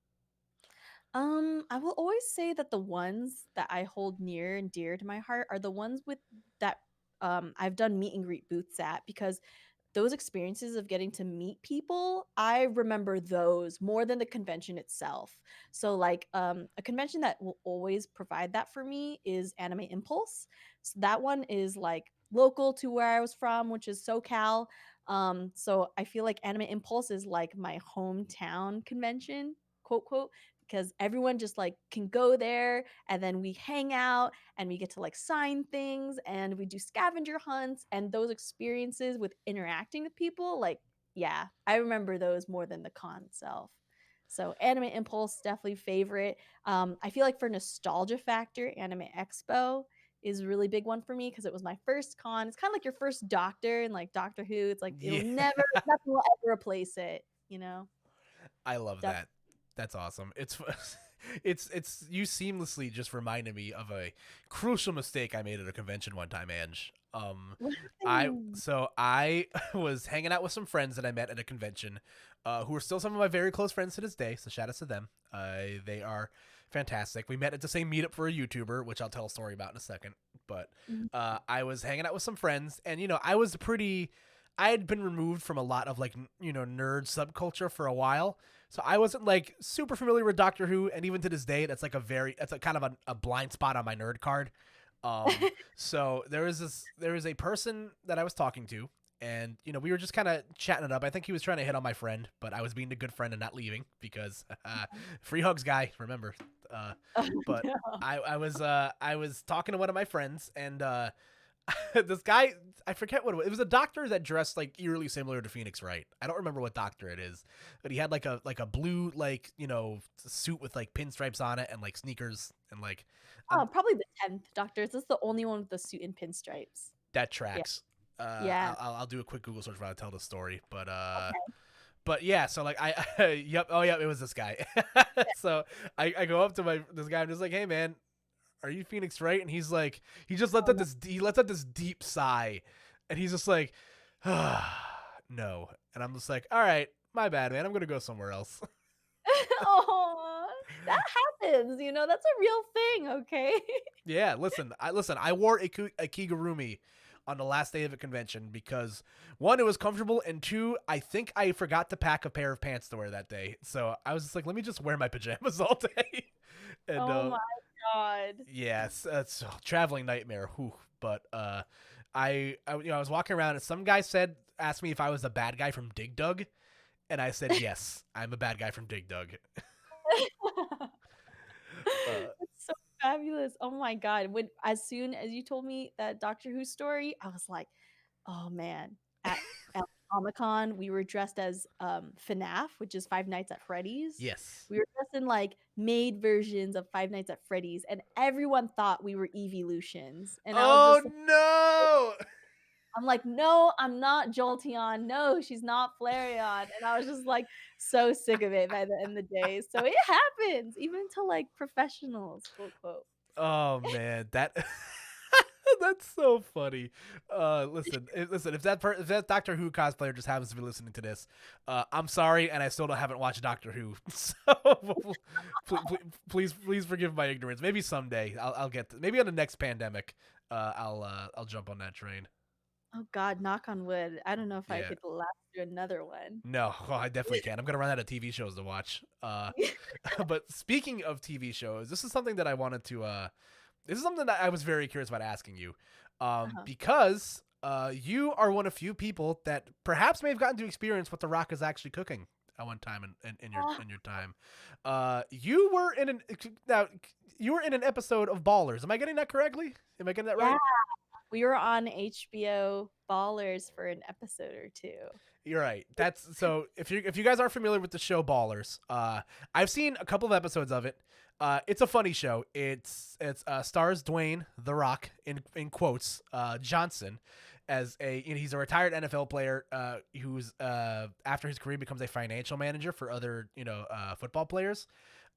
I will always say that the ones that I hold near and dear to my heart are the ones with that I've done meet and greet booths at because those experiences of getting to meet people, I remember those more than the convention itself. So like a convention that will always provide that for me is Anime Impulse. So that one is like local to where I was from, which is SoCal. So I feel like Anime Impulse is like my hometown convention, quote quote, because everyone just like can go there and then we hang out and we get to like sign things and we do scavenger hunts and those experiences with interacting with people, like, yeah, I remember those more than the con itself. So Anime Impulse, definitely favorite. I feel like for nostalgia factor, Anime Expo is a really big one for me because it was my first con. It's kind of like your first Doctor and like Doctor Who. It's like it'll never, nothing will ever replace it, I love that. That's awesome. It's you seamlessly just reminded me of a crucial mistake I made at a convention one time, Ange. I was hanging out with some friends that I met at a convention, who are still some of my very close friends to this day. So shout outs to them. They are fantastic. We met at the same meetup for a YouTuber, which I'll tell a story about in a second. But Mhm. I was hanging out with some friends, and I had been removed from a lot of like nerd subculture for a while, so I wasn't like super familiar with Doctor Who, and even to this day, that's a kind of a blind spot on my nerd card. So there was a person that I was talking to, and we were just kind of chatting it up. I think he was trying to hit on my friend, but I was being a good friend and not leaving because free hugs, guy. Remember, uh, Oh, but no. I was talking to one of my friends, and this guy, I forget what it was. It was a doctor that dressed like eerily similar to Phoenix Wright. I don't remember what doctor it is, but he had like a blue suit with like pinstripes on it and like sneakers and like Oh, um probably the 10th Doctor. This is the only one with the suit and pinstripes. that Yeah. tracks. Yeah. I'll do a quick Google search while I tell the story, Okay. but yeah, so like yep, oh yeah, it was this guy. So I go up to this guy. I'm just like, hey man, are you Phoenix Wright? And he's like, Oh, no. he lets out this deep sigh, and he's just like, no. And I'm just like, all right, my bad, man. I'm gonna go somewhere else. Aw, that happens, that's a real thing, okay? Yeah, listen. I wore a kigurumi on the last day of a convention because one, it was comfortable, and two, I think I forgot to pack a pair of pants to wear that day. So I was just like, let me just wear my pajamas all day. And Oh my god. yes, it's a traveling nightmare. Whew. But I was walking around, and some guy asked me if I was the bad guy from Dig Dug, and I said yes, I'm a bad guy from Dig Dug. Uh, That's so fabulous. Oh my god. As soon as you told me that Doctor Who story, I was like, "Oh man." At Comic-Con, we were dressed as FNAF, which is Five Nights at Freddy's. yes. We were dressed in like made versions of Five Nights at Freddy's, and everyone thought we were Evolutions. And I was Oh just no! I'm like, "No, I'm not Jolteon. No, she's not Flareon." And I was just, like, so sick of it by the end of the day. So it happens, even to, like, "professionals," quote, quote. Oh man, that that's so funny. Listen. If that Doctor Who cosplayer just happens to be listening to this, I'm sorry, and I still haven't watched Doctor Who. So please forgive my ignorance. Maybe someday I'll get maybe on the next pandemic. I'll jump on that train. Oh god, knock on wood. I don't know if I Yeah. could last through another one. No, well, I definitely can. I'm gonna run out of TV shows to watch. But speaking of TV shows, this is something that I wanted to. This is something that I was very curious about asking you, Uh-huh. because you are one of few people that perhaps may have gotten to experience what The Rock is actually cooking at one time Ah, in your time. You were in an now you were in an episode of Ballers. Am I getting that correctly? Am I getting that yeah, right? we were on HBO Ballers for an episode or 2. You're right. That's so. If you guys aren't familiar with the show Ballers, I've seen a couple of episodes of it. It's a funny show. It's stars Dwayne The Rock in quotes Johnson as he's a retired NFL player who's after his career becomes a financial manager for other football players.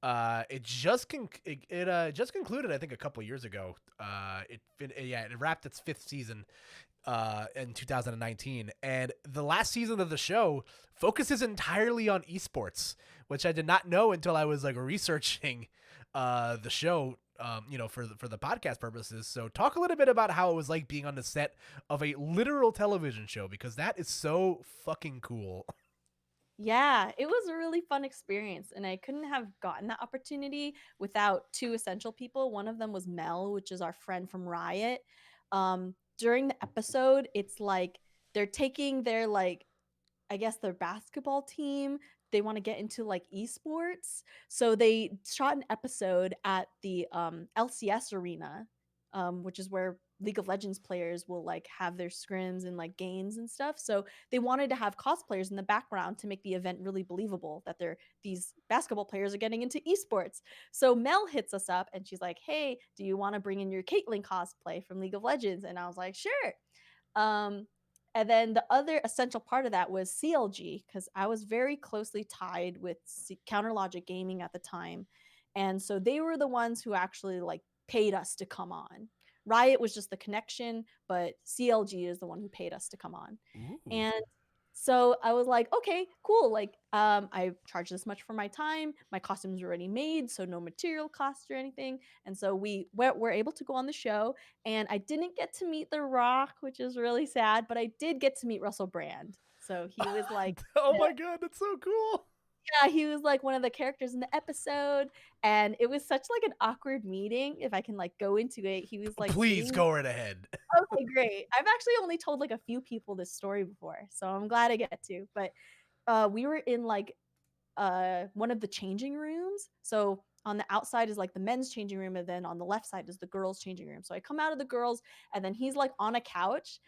It just concluded I think a couple years ago. It wrapped its fifth season in 2019, and the last season of the show focuses entirely on esports, which I did not know until I was like researching the show, for the podcast purposes. So talk a little bit about how it was like being on the set of a literal television show, because that is so fucking cool. Yeah, it was a really fun experience, and I couldn't have gotten that opportunity without two essential people. One of them was Mel, which is our friend from Riot. During the episode, it's like they're taking their like I guess their basketball team, they want to get into like esports. So they shot an episode at the LCS arena, which is where League of Legends players will like have their scrims and like games and stuff. So they wanted to have cosplayers in the background to make the event really believable that these basketball players are getting into esports. So Mel hits us up and she's like, "Hey, do you want to bring in your Caitlyn cosplay from League of Legends?" And I was like, "Sure." Um, and then the other essential part of that was CLG because I was very closely tied with Counter Logic Gaming at the time, and so they were the ones who actually like paid us to come on. Riot was just the connection, but CLG is the one who paid us to come on. Ooh. And So I was like, okay, cool. Like, I charge this much for my time. My costumes are already made, so no material cost or anything. And so we're able to go on the show. And I didn't get to meet The Rock, which is really sad, but I did get to meet Russell Brand. So he was like, Oh my god, that's so cool. yeah, he was like one of the characters in the episode, and it was such like an awkward meeting. If I can like go into it, he was like Please sitting. go right ahead. Okay, great. I've actually only told like a few people this story before, so I'm glad I get to. But we were in like one of the changing rooms. So on the outside is like the men's changing room, and then on the left side is the girls' changing room. So I come out of the girls, and then he's like on a couch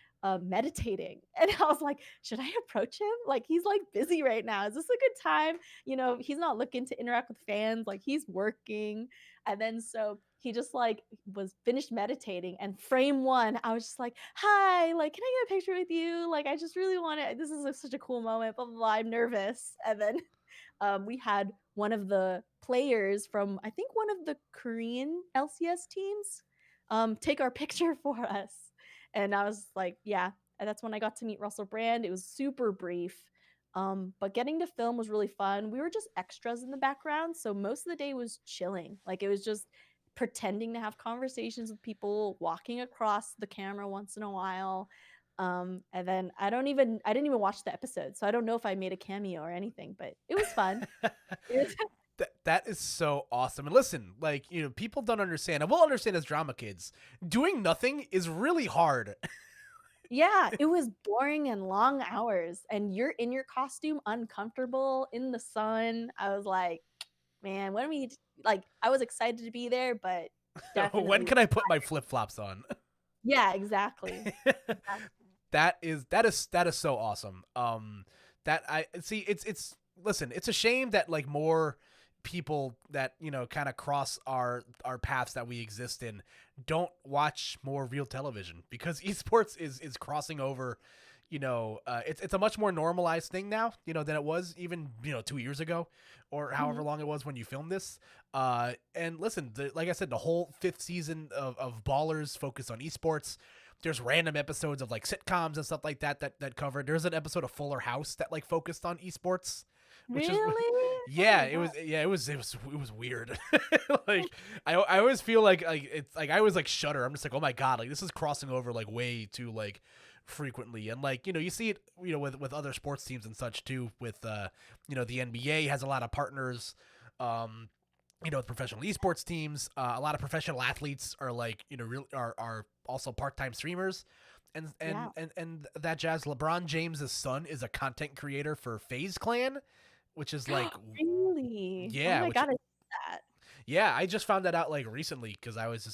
meditating. And I was like, should I approach him? Like, he's like busy right now. Is this a good time? You know, he's not looking to interact with fans, like he's working. And then so he just like was finished meditating, and frame one, I was just like, hi, like, can I get a picture with you? Like, I just really want to, this is such a cool moment, blah, blah, blah. I'm nervous. And then we had one of the players from, I think, one of the Korean LCS teams take our picture for us. And I was like, yeah, and that's when I got to meet Russell Brand. It was super brief. But getting to film was really fun. We were just extras in the background. So most of the day was chilling. Like, it was just pretending to have conversations with people, walking across the camera once in a while. And then I didn't even watch the episode, so I don't know if I made a cameo or anything, but it was fun. It was, That is so awesome. And listen, like, people don't understand. And we'll understand as drama kids. Doing nothing is really hard. yeah, it was boring and long hours, and you're in your costume, uncomfortable in the sun. I was like, man, when we like, I was excited to be there, but When definitely, can I put my flip-flops on? yeah, exactly. That is so awesome. That I see. It's listen. It's a shame that like more people that kind of cross our paths that we exist in don't watch more real television, because esports is crossing over. It's a much more normalized thing now, than it was even 2 years ago, or however Mhm. long it was when you filmed this. And listen, like I said, the whole fifth season of Ballers focused on esports. There's random episodes of like sitcoms and stuff like that covered. There's an episode of Fuller House that like focused on esports, which is Really? yeah, Oh, it wow. was yeah, it was weird. Like I always feel like it's like I always like shudder. I'm just like, oh my god, like this is crossing over like way too like frequently. And like you see it with other sports teams and such too. With the NBA has a lot of partners. With professional esports teams, a lot of professional athletes are like are also part-time streamers, and Yeah. that jazz. LeBron James's son is a content creator for FaZe Clan, which is like Really? Oh yeah, my which god, I love that. yeah, I just found that out like recently because I was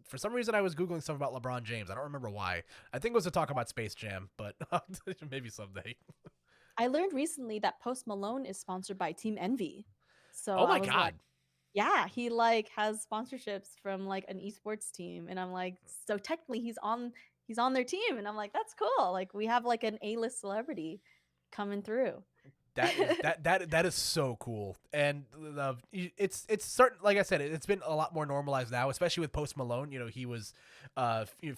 for some reason I was googling stuff about LeBron James. I don't remember why. I think it was to talk about Space Jam, but maybe someday. I learned recently that Post Malone is sponsored by Team Envy. So Oh I my was like, god. yeah, he like has sponsorships from like an esports team, and I'm like, so technically he's on their team, and I'm like, that's cool. Like, we have like an A-list celebrity coming through. That is so cool, and it's certain. Like I said, it's been a lot more normalized now, especially with Post Malone. He was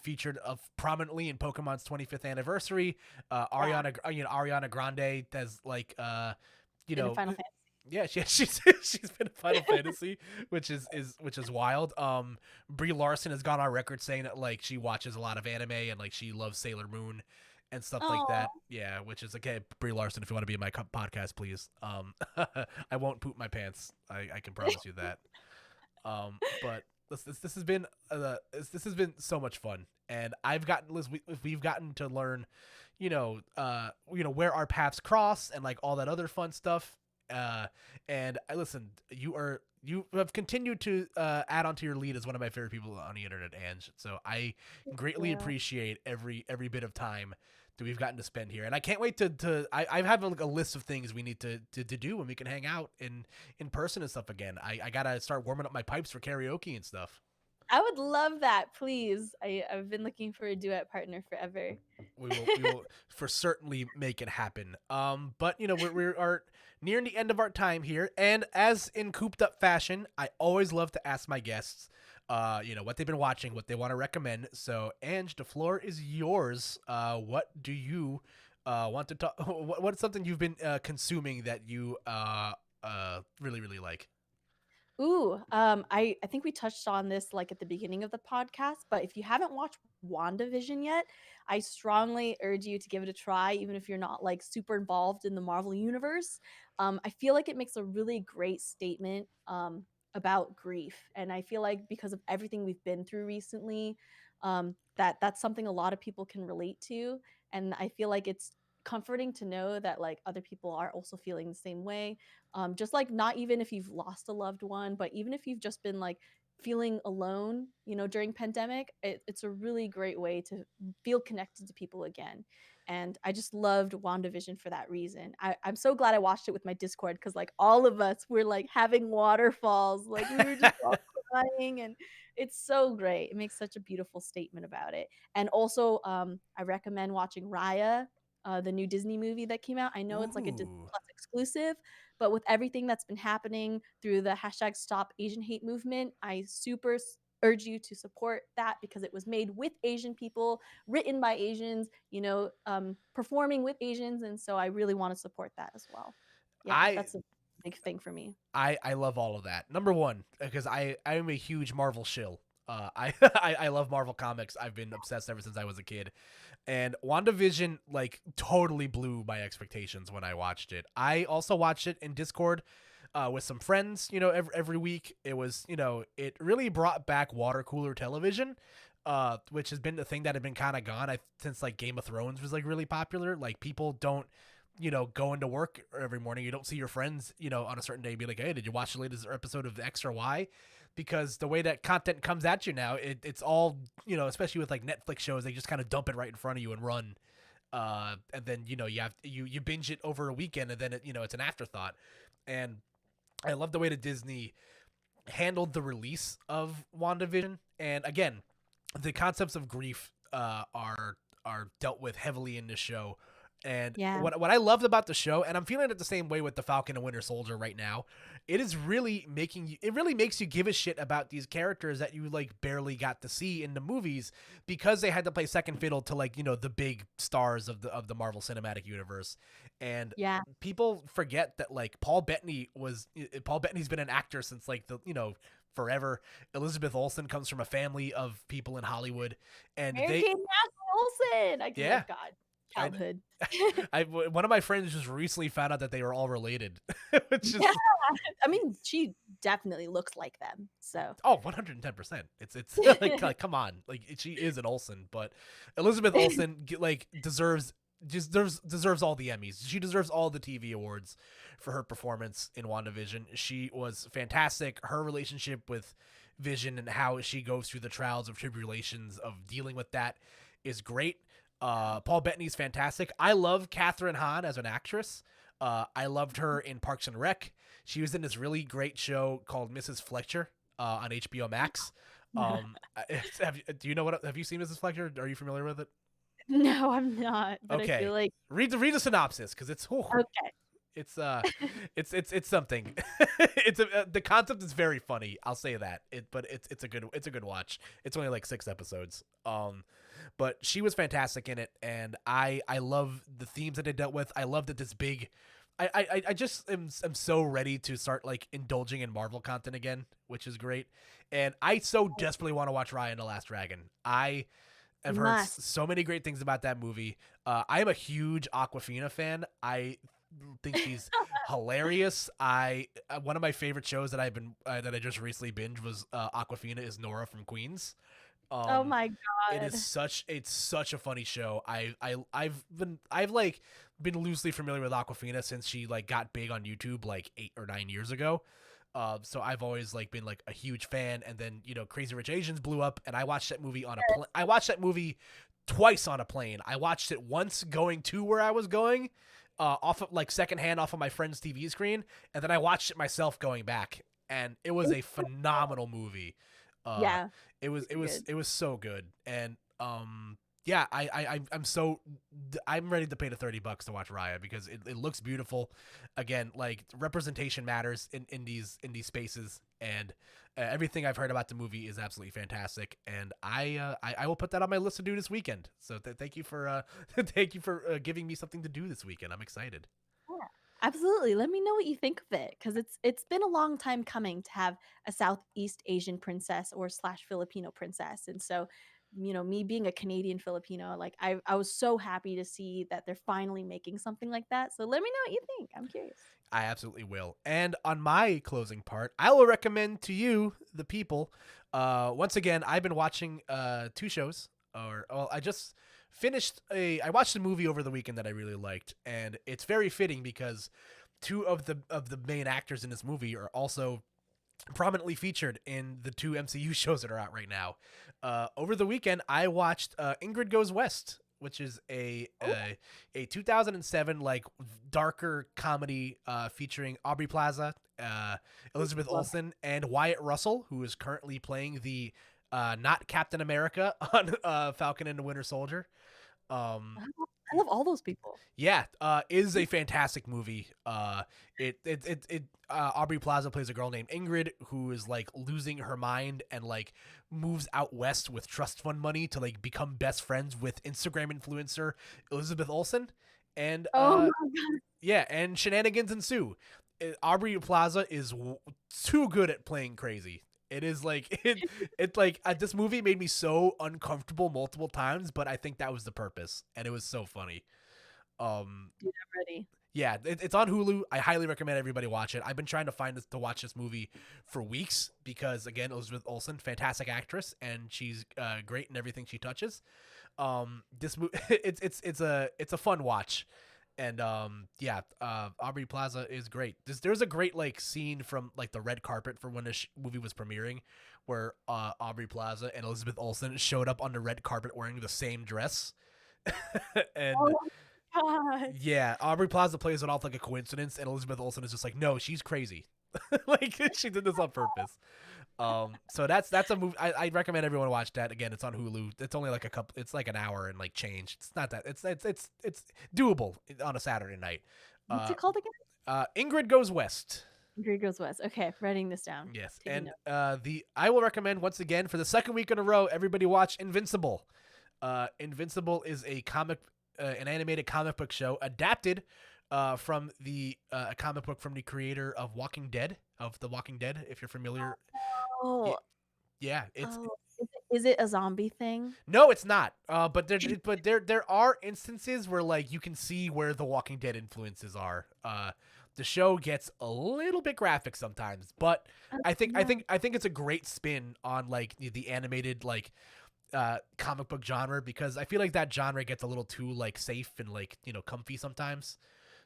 featured prominently in Pokemon's 25th anniversary. Yeah, Ariana Grande has like you in know Final Fantasy. yeah, she's been in Final Fantasy, which is wild. Brie Larson has gone on record saying that like she watches a lot of anime and like she loves Sailor Moon and stuff like Oh, that. Yeah, which is okay. Brie Larson, if you want to be in my podcast, please. I won't poop my pants. I can promise you that. But this has been this has been so much fun, and we've gotten to learn, where our paths cross and like all that other fun stuff. And I listen. You have continued to add onto your lead as one of my favorite people on the internet, Ange. So I greatly yeah. appreciate every bit of time that we've gotten to spend here, and I can't wait I have like a list of things we need to do when we can hang out in person and stuff again. I gotta start warming up my pipes for karaoke and stuff. I would love that, please. I've been looking for a duet partner forever. We will for certainly make it happen. But we are nearing the end of our time here, and as in Coop'd Up fashion, I always love to ask my guests, what they've been watching, what they want to recommend. So, Ange, the floor is yours. What do you Want to talk? What's something you've been consuming that you really really like? Ooh, I think we touched on this like at the beginning of the podcast, but if you haven't watched WandaVision yet, I strongly urge you to give it a try, even if you're not like super involved in the Marvel universe. I feel like it makes a really great statement about grief, and I feel like because of everything we've been through recently, that's something a lot of people can relate to, and I feel like it's comforting to know that like other people are also feeling the same way, just like not even if you've lost a loved one, but even if you've just been like feeling alone, during pandemic, it's a really great way to feel connected to people again. And I just loved WandaVision for that reason. I'm so glad I watched it with my Discord because like all of us were like having waterfalls, like we were just all crying, and it's so great. It makes such a beautiful statement about it. And also, I recommend watching Raya, the new Disney movie that came out. I know it's like a Disney Ooh. Plus exclusive, but with everything that's been happening through the hashtag Stop Asian Hate movement, I super urge you to support that because it was made with Asian people, written by Asians, performing with Asians, and so I really want to support that as well. Yeah, I that's a big thing for me. I love all of that. Number one, because I am a huge Marvel shill. I love Marvel comics. I've been obsessed ever since I was a kid. And WandaVision like totally blew my expectations when I watched it. I also watched it in Discord with some friends, every week. It was, it really brought back water cooler television, which has been the thing that had been kind of gone since like Game of Thrones was like really popular. Like people don't, go into work every morning. You don't see your friends, on a certain day be like, hey, did you watch the latest episode of X or Y? Because the way that content comes at you now, it's all, especially with like Netflix shows, they just kind of dump it right in front of you and run. And then, you binge it over a weekend and then it's an afterthought. And I love the way that Disney handled the release of WandaVision. And again, the concepts of grief are dealt with heavily in this show. And Yeah. what I loved about the show, and I'm feeling it the same way with the Falcon and Winter Soldier right now, it really makes you give a shit about these characters that you like barely got to see in the movies because they had to play second fiddle to like, the big stars of the Marvel Cinematic Universe. And Yeah. people forget that like Paul Bettany's been an actor since like forever. Elizabeth Olsen comes from a family of people in Hollywood, and Mary they Kate Olsen. Oh my yeah. god. And Childhood. one of my friends just recently found out that they were all related, which is Yeah. I mean, she definitely looks like them. So 110%. It's like come on, like she is an Olsen, but Elizabeth Olsen like deserves all the Emmys. She deserves all the TV awards for her performance in WandaVision. She was fantastic. Her relationship with Vision and how she goes through the trials of tribulations of dealing with that is great. Paul Bettany's fantastic. I love Catherine Hahn as an actress. I loved her in Parks and Rec. She was in this really great show called Mrs. Fletcher on HBO Max. Do you know have you seen Mrs. Fletcher? Are you familiar with it? No, I'm not, but I Okay, feel like read the synopsis because okay. it's it's something. The concept is very funny. I'll say that. But it's a good watch. It's only like 6 episodes. But she was fantastic in it, and I love the themes that they dealt with. I love that this big. I just am so ready to start like indulging in Marvel content again, which is great. And I so desperately want to watch Raya and the Last Dragon. I've You heard must. so many great things about that movie. I am a huge Awkwafina fan. I think she's hilarious. One of my favorite shows that that I just recently binged was Awkwafina is Nora from Queens. Oh Um, my it's god. such a funny show. I've like been loosely familiar with Awkwafina since she like got big on YouTube like 8 or 9 years ago. So I've always like been like a huge fan, and then Crazy Rich Asians blew up, and I watched that movie on a I watched that movie twice on a plane. I watched it once going to where I was going, off of like secondhand off of my friend's TV screen, and then I watched it myself going back, and it was a phenomenal movie. Uh, Yeah, it was super good. it was so good, and Yeah, I'm ready to pay the $30 to watch Raya because it looks beautiful. Again, like representation matters in these spaces, and everything I've heard about the movie is absolutely fantastic. And I will put that on my list to do this weekend. So thank you for thank you for giving me something to do this weekend. I'm excited. Yeah, absolutely. Let me know what you think of it because it's been a long time coming to have a Southeast Asian princess or slash Filipino princess, and so me being a Canadian Filipino, like I was so happy to see that they're finally making something like that. So let me know what you think. I'm curious. I absolutely will. And on my closing part, I will recommend to you, the people, once again, I've been watching two shows. I just finished I watched a movie over the weekend that I really liked, and it's very fitting because two of the main actors in this movie are also prominently featured in the two MCU shows that are out right now. Over the weekend, I watched Ingrid Goes West, which is a 2007 like darker comedy featuring Aubrey Plaza, Elizabeth Love it. Olsen, and Wyatt Russell, who is currently playing the not Captain America on Falcon and the Winter Soldier. Um, I love all those people. yeah, is a fantastic movie. Aubrey Plaza plays a girl named Ingrid who is like losing her mind and like moves out west with trust fund money to like become best friends with Instagram influencer Elizabeth Olsen, and Oh my god. yeah, and shenanigans ensue. Aubrey Plaza is too good at playing crazy. It is like it like this movie made me so uncomfortable multiple times, but I think that was the purpose, and it was so funny. Dude, I'm ready. Yeah, it's on Hulu. I highly recommend everybody watch it. I've been trying to find this to watch this movie for weeks because again, Elizabeth Olsen, fantastic actress, and she's great in everything she touches. This movie, it's a fun watch, and yeah, Aubrey Plaza is great. There's a great like scene from like the red carpet for when this movie was premiering, where Aubrey Plaza and Elizabeth Olsen showed up on the red carpet wearing the same dress, and Oh my god. yeah, Aubrey Plaza plays it off like a coincidence, and Elizabeth Olsen is just like, no, she's crazy. Like she did this on purpose. So that's a movie. I recommend everyone watch that. Again, it's on Hulu. It's only like a couple. It's like an hour and like change. It's not that. It's doable on a Saturday night. What's Uh, it called again? Ingrid Goes West. Ingrid Goes West. Okay, writing this down. Yes, Taking and notes. the I will recommend once again for the second week in a row. Everybody watch Invincible. Invincible is an animated comic book show adapted from the comic book from the creator of The Walking Dead. If you're familiar, Oh, yeah, it's oh, is it a zombie thing? no, it's not. There are instances where like you can see where the Walking Dead influences are. The show gets a little bit graphic sometimes, but Yeah. I think it's a great spin on like the animated like comic book genre because I feel like that genre gets a little too like safe and like comfy sometimes.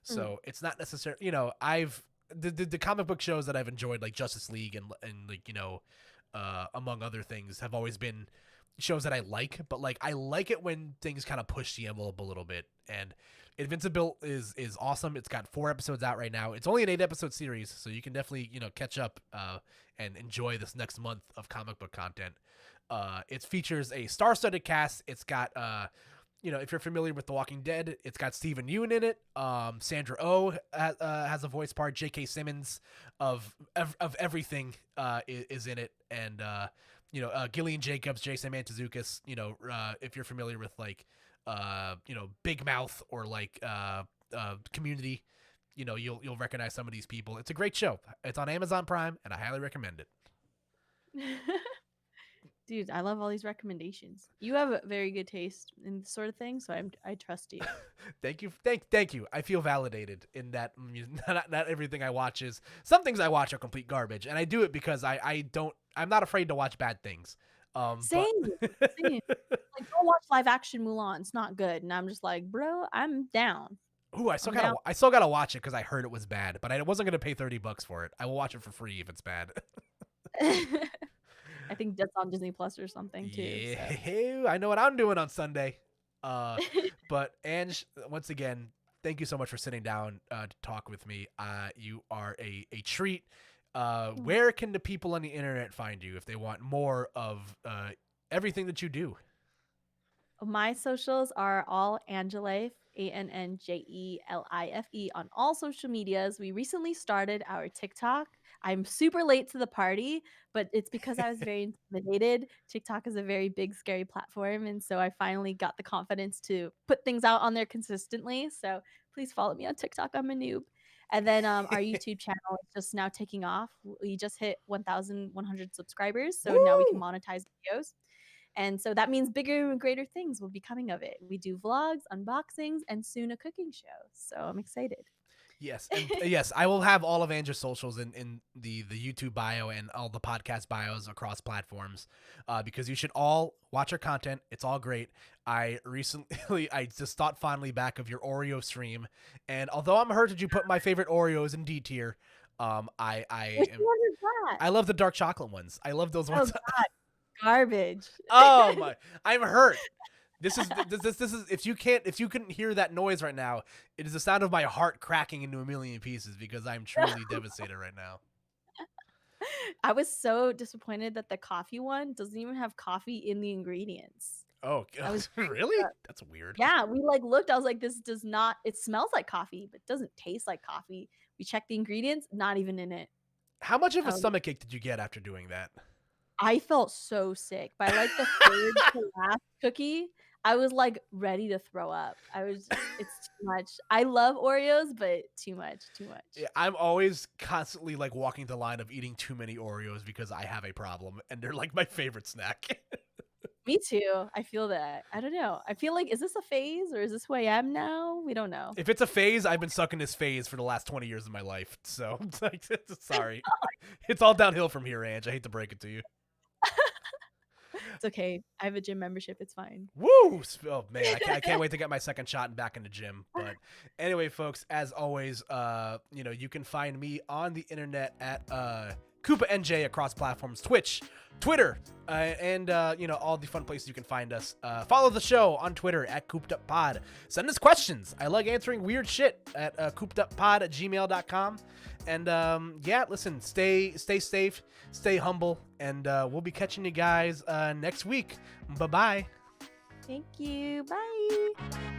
Mm. So it's not necessarily I've the comic book shows that I've enjoyed like Justice League and like among other things have always been shows that I like, but like I like it when things kind of push the envelope a little bit. And Invincible is awesome. It's got 4 episodes out right now. It's only an 8 episode series, so you can definitely catch up and enjoy this next month of comic book content. It features a star-studded cast. It's got if you're familiar with The Walking Dead, it's got Stephen Yeun in it. Sandra Oh has a voice part. J.K. Simmons of everything is in it, and Gillian Jacobs, Jason Mantzoukas. If you're familiar with like Big Mouth or like Community, you'll recognize some of these people. It's a great show. It's on Amazon Prime, and I highly recommend it. Dude, I love all these recommendations. You have a very good taste in this sort of thing, so I trust you. Thank you. I feel validated in that not everything I watch is some things I watch are complete garbage, and I do it because I'm not afraid to watch bad things. Same, same. Like, go watch live action Mulan. It's not good, and I'm just like, bro, I'm down. Ooh, I'm down. I still gotta watch it because I heard it was bad, but I wasn't gonna pay $30 for it. I will watch it for free if it's bad. I think that's on Disney Plus or something too. So. Yeah, I know what I'm doing on Sunday. Uh, but Ange, once again, thank you so much for sitting down to talk with me. You are a treat. Where can the people on the internet find you if they want more of everything that you do? My socials are all Annjelife, Annjelife on all social medias. We recently started our TikTok. I'm super late to the party, but it's because I was very intimidated. TikTok is a very big, scary platform. And so I finally got the confidence to put things out on there consistently. So please follow me on TikTok. I'm a noob. And then our YouTube channel is just now taking off. We just hit 1,100 subscribers. So now we can Woo! monetize videos. And so that means bigger and greater things will be coming of it. We do vlogs, unboxings, and soon a cooking show. So I'm excited. Yes, and yes, I will have all of Andrew's socials in the YouTube bio and all the podcast bios across platforms, because you should all watch her content. It's all great. I just thought fondly back of your Oreo stream, and although I'm hurt that you put my favorite Oreos in D tier, Which one is that? I love the dark chocolate ones. I love those Oh ones. God, garbage. Oh my, I'm hurt. This is if you couldn't hear that noise right now, it is the sound of my heart cracking into a million pieces because I'm truly devastated right now. I was so disappointed that the coffee one doesn't even have coffee in the ingredients. Oh, I was really? That's weird. Yeah, we like looked. I was like, this does not. It smells like coffee, but doesn't taste like coffee. We checked the ingredients, not even in it. How much of a Um, stomachache did you get after doing that? I felt so sick. By like the third to last cookie, I was like ready to throw up. It's too much. I love Oreos, but too much, too much. Yeah, I'm always constantly like walking the line of eating too many Oreos because I have a problem, and they're like my favorite snack. Me too. I feel that. I don't know. I feel like, is this a phase or is this who I am now? We don't know. If it's a phase, I've been stuck in this phase for the last 20 years of my life. So, sorry. It's all downhill from here, Ange. I hate to break it to you. It's okay. I have a gym membership. It's fine. Woo! Oh man, I can't wait to get my second shot and back in the gym. But anyway, folks, as always, you can find me on the internet at Koopa NJ across platforms, Twitch, Twitter, and all the fun places you can find us. Follow the show on Twitter at Koop'd Send us questions. I like answering weird shit at koop'dpod@gmail.com. And listen, stay safe, stay humble, and we'll be catching you guys next week. Bye-bye. Thank you. Bye.